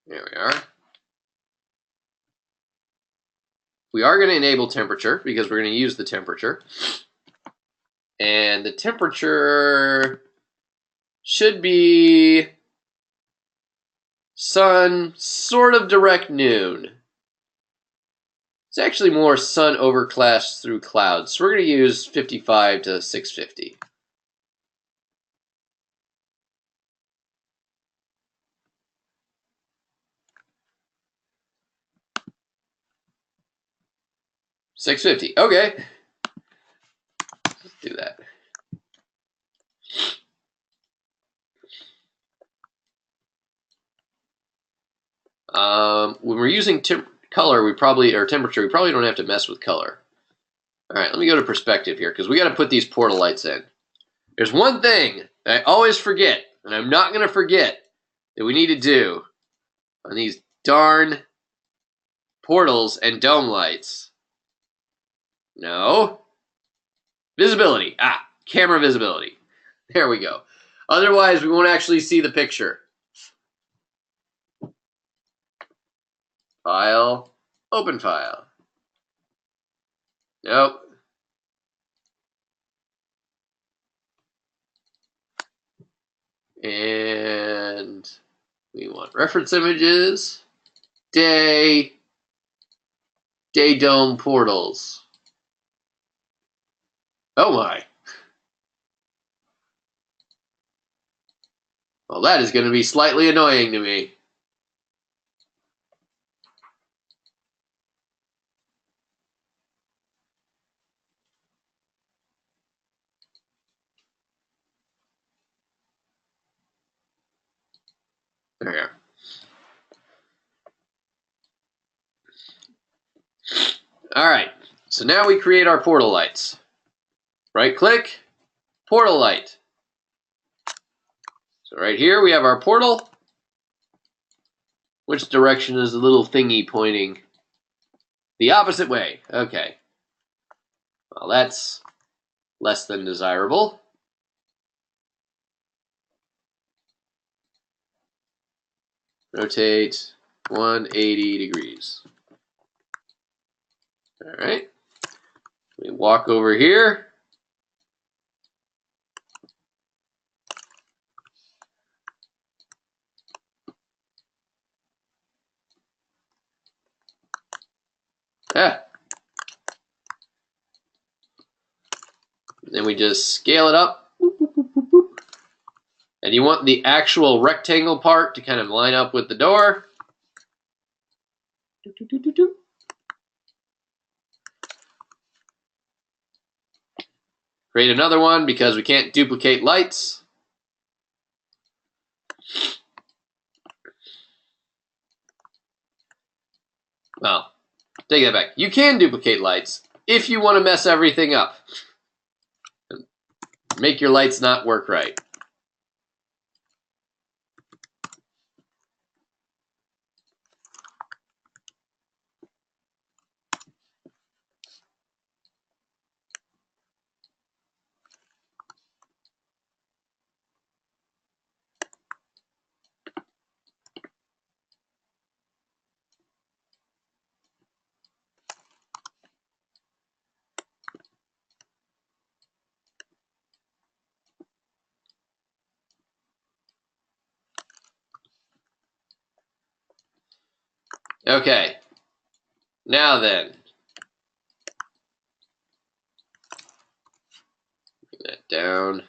There we are. We are going to enable temperature because we're going to use the temperature. And the temperature should be sun sort of direct noon. It's actually more sun overcast through clouds. So we're going to use 55 to 650. $650. Okay. Let's do that. When we're using color, or temperature, we probably don't have to mess with color. All right, let me go to perspective here because we got to put these portal lights in. There's one thing that I always forget, and I'm not going to forget, that we need to do on these darn portals and dome lights. No. Visibility. Camera visibility. There we go. Otherwise, we won't actually see the picture. File. Open file. Nope. And we want reference images. Day dome portals. Oh my. Well, that is going to be slightly annoying to me. There we go. All right, so now we create our portal lights. Right click, portal light. So right here we have our portal. Which direction is the little thingy pointing? The opposite way. Okay. Well, that's less than desirable. Rotate 180 degrees. All right. We walk over here. Ah. Then we just scale it up. And you want the actual rectangle part to kind of line up with the door. Create another one because we can't duplicate lights. Well, take that back. You can duplicate lights if you want to mess everything up. Make your lights not work right. Okay. Now then. Bring that down.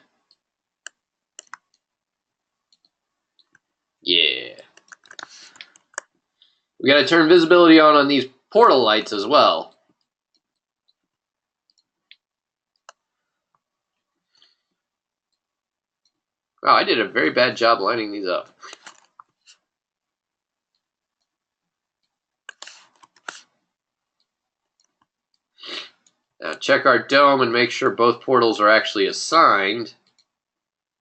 Yeah. We got to turn visibility on these portal lights as well. Wow, I did a very bad job lining these up. Now check our dome and make sure both portals are actually assigned.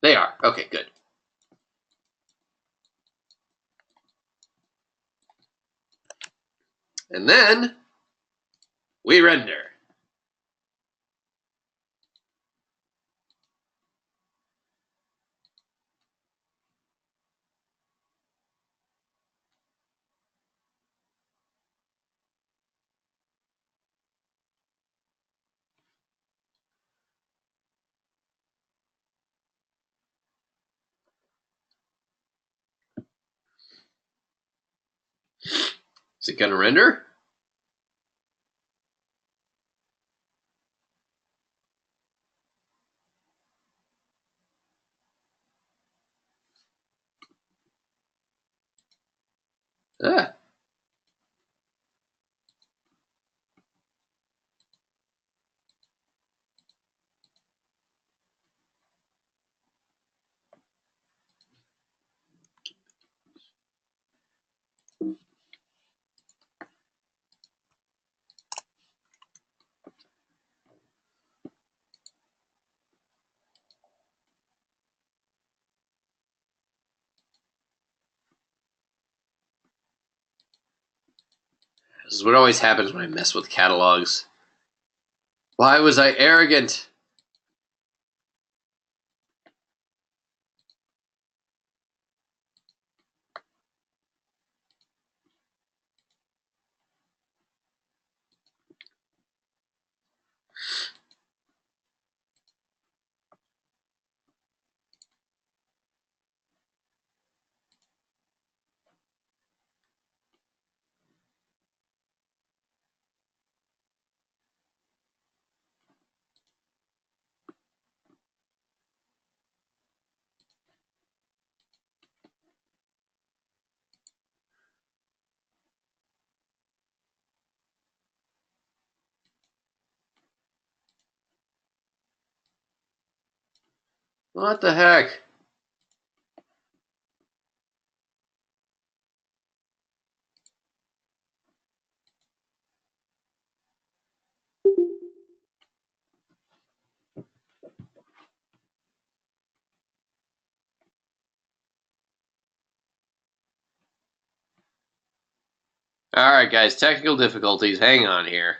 They are. Okay, good. And then we render. Is it going to render? Ah. This is what always happens when I mess with catalogs. Why was I arrogant? What the heck? Alright, guys, technical difficulties. Hang on here.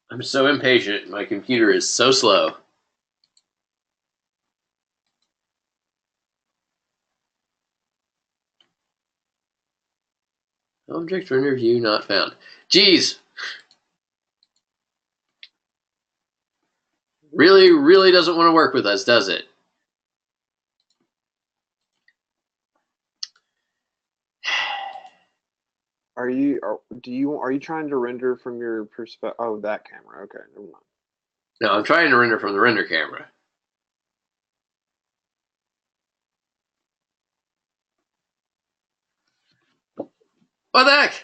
I'm so impatient. My computer is so slow. Object render view not found. Jeez! Really doesn't want to work with us, does it? Are you trying to render from your perspective? Oh, that camera. Okay, never mind. No, I'm trying to render from the render camera. What the heck?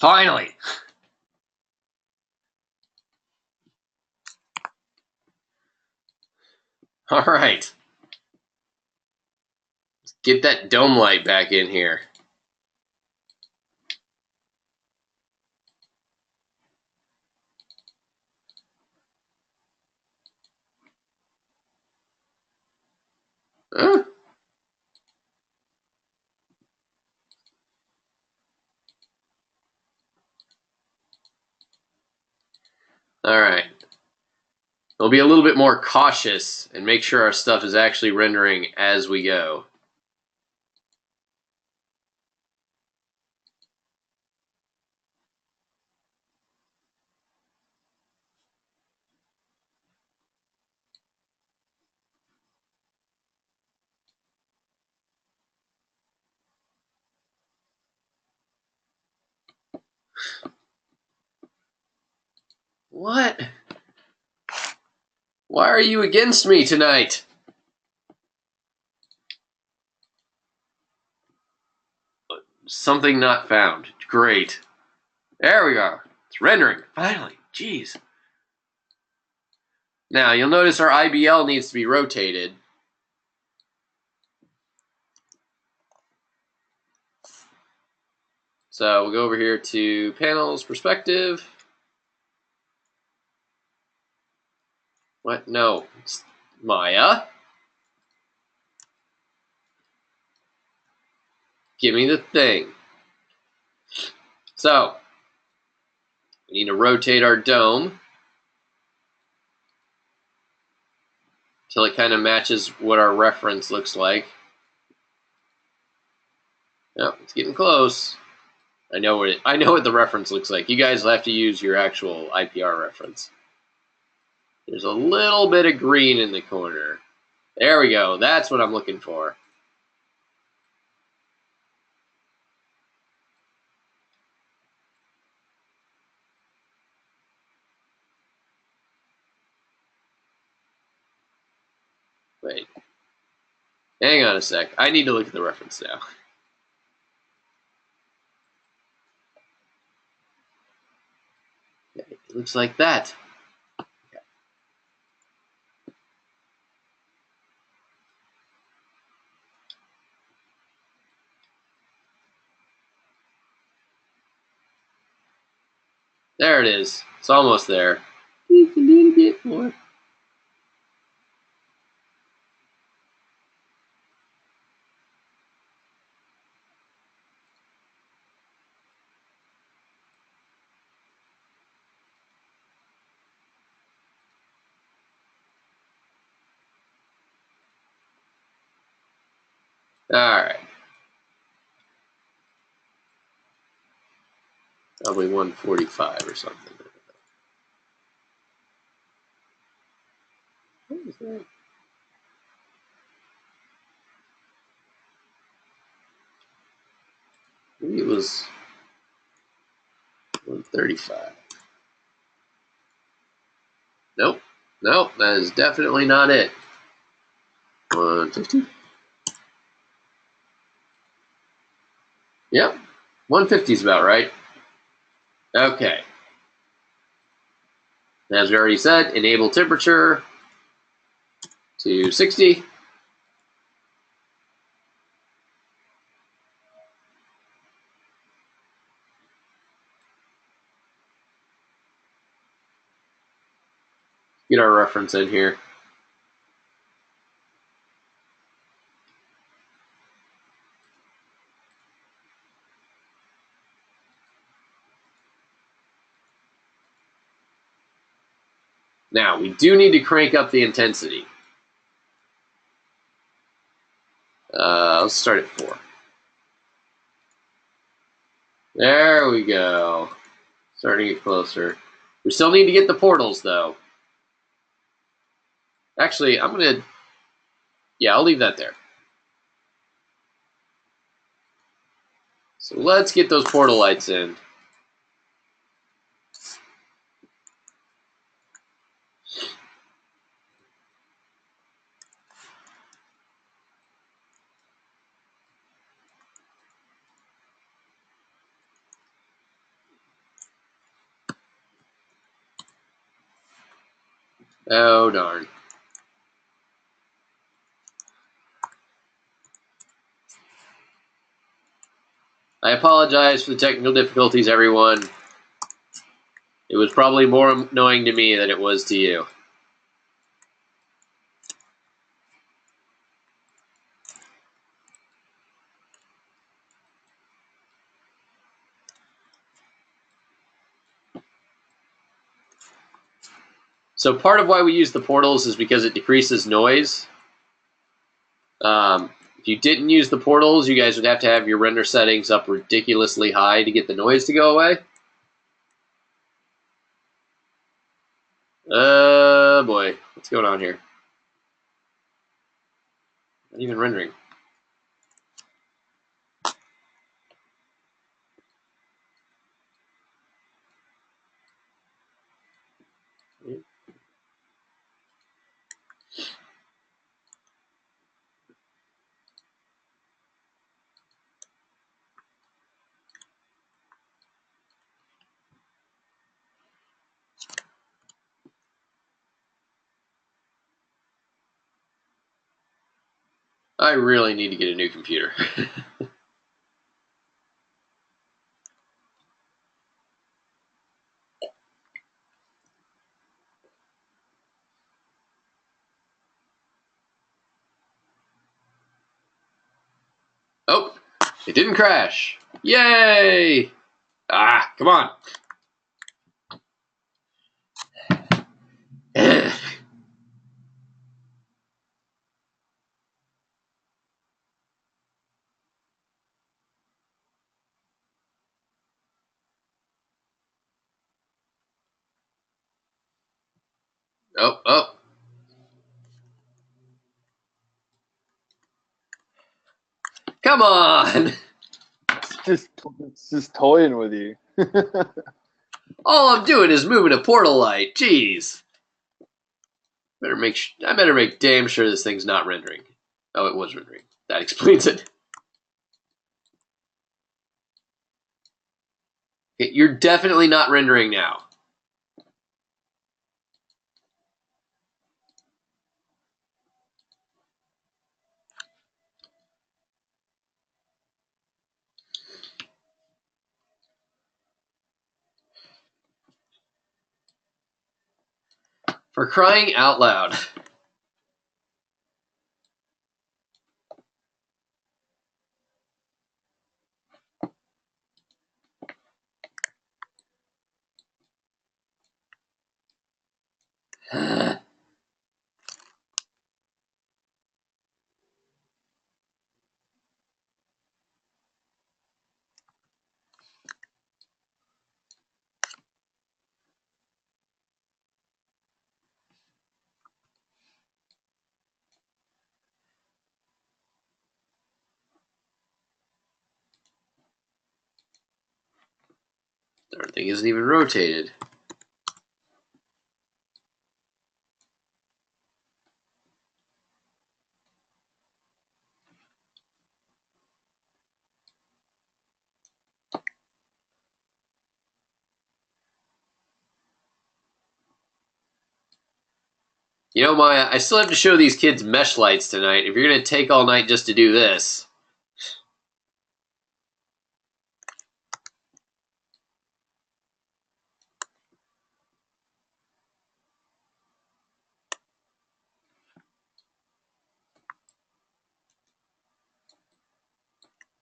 Finally! Alright. Get that dome light back in here. Huh? Alright. We'll be a little bit more cautious and make sure our stuff is actually rendering as we go. What? Why are you against me tonight? Something not found. Great. There we go. It's rendering. Finally. Jeez. Now, you'll notice our IBL needs to be rotated. So we'll go over here to Panels, Perspective. What? No. It's Maya. Give me the thing. So, we need to rotate our dome till it kind of matches what our reference looks like. Yep, it's getting close. I know what the reference looks like. You guys will have to use your actual IPR reference. There's a little bit of green in the corner. There we go. That's what I'm looking for. Hang on a sec. I need to look at the reference now. Okay, it looks like that. Okay. There it is. It's almost there. You can do it a bit more. Alright. Probably 145 or something. What is that? Maybe it was 135. Nope. Nope, that is definitely not it. 150? Yep. 150 is about right. Okay. As we already said, enable temperature to 60. Get our reference in here. Now, we do need to crank up the intensity. Let's start at 4. There we go. Starting to get closer. We still need to get the portals, though. Actually, I'm going to... Yeah, I'll leave that there. So let's get those portal lights in. Oh, darn. I apologize for the technical difficulties, everyone. It was probably more annoying to me than it was to you. So part of why we use the portals is because it decreases noise. If you didn't use the portals, you guys would have to have your render settings up ridiculously high to get the noise to go away. Boy, what's going on here? Not even rendering. I really need to get a new computer. Oh, it didn't crash. Yay! Ah, come on. Oh, oh. Come on! It's just toying with you. All I'm doing is moving a portal light. Jeez. I better make damn sure this thing's not rendering. Oh, it was rendering. That explains it. Okay, you're definitely not rendering now. For crying out loud. Darn thing isn't even rotated. You know, Maya, I still have to show these kids mesh lights tonight. If you're going to take all night just to do this.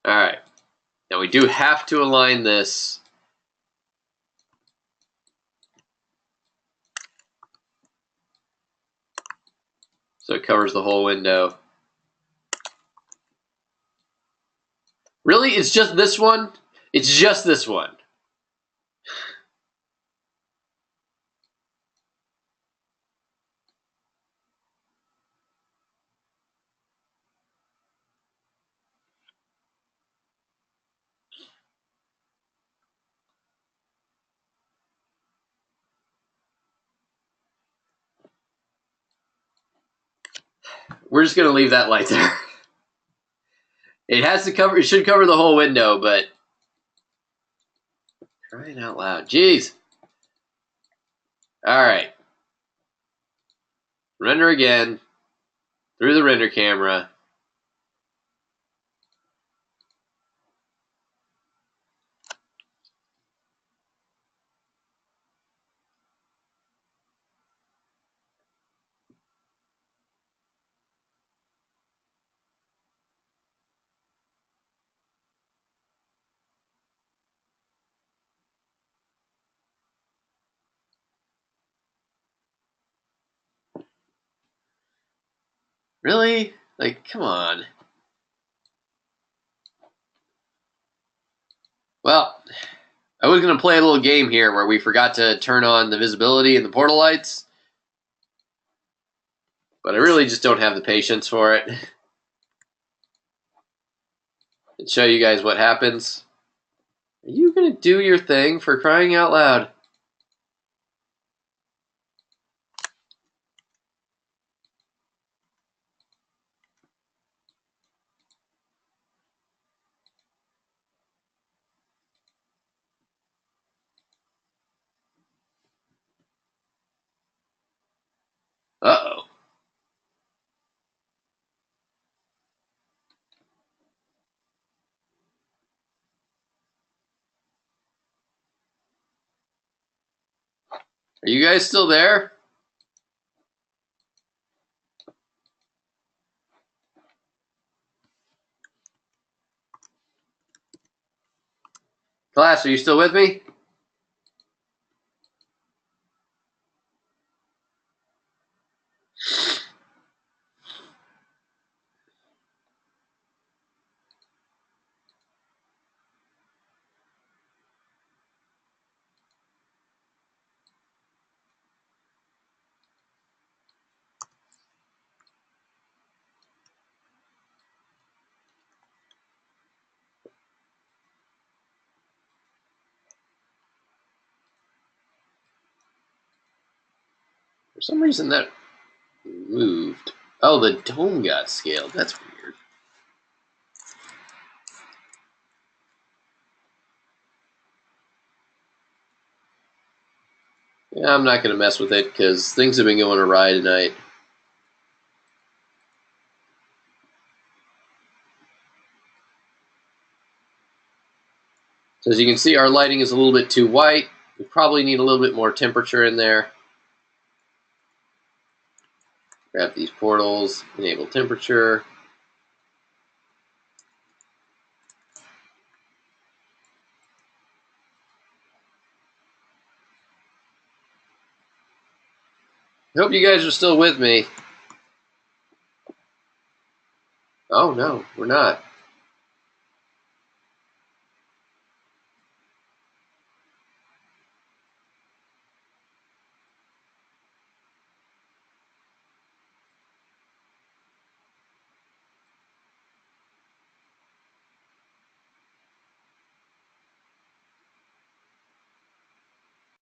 Alright. Now we do have to align this. So it covers the whole window. Really? It's just this one? It's just this one. We're just going to leave that light there. It has to cover, it should cover the whole window, but crying out loud. Jeez. Alright. Render again. Through the render camera. Really? Like, come on. Well, I was going to play a little game here where we forgot to turn on the visibility and the portal lights. But I really just don't have the patience for it. And show you guys what happens. Are you going to do your thing, for crying out loud? Uh-oh. Are you guys still there? Class, are you still with me? For some reason that moved. Oh, the dome got scaled. That's weird. Yeah, I'm not going to mess with it because things have been going awry tonight. So as you can see, our lighting is a little bit too white. We probably need a little bit more temperature in there. Grab these portals, enable temperature. I hope you guys are still with me. Oh no, we're not.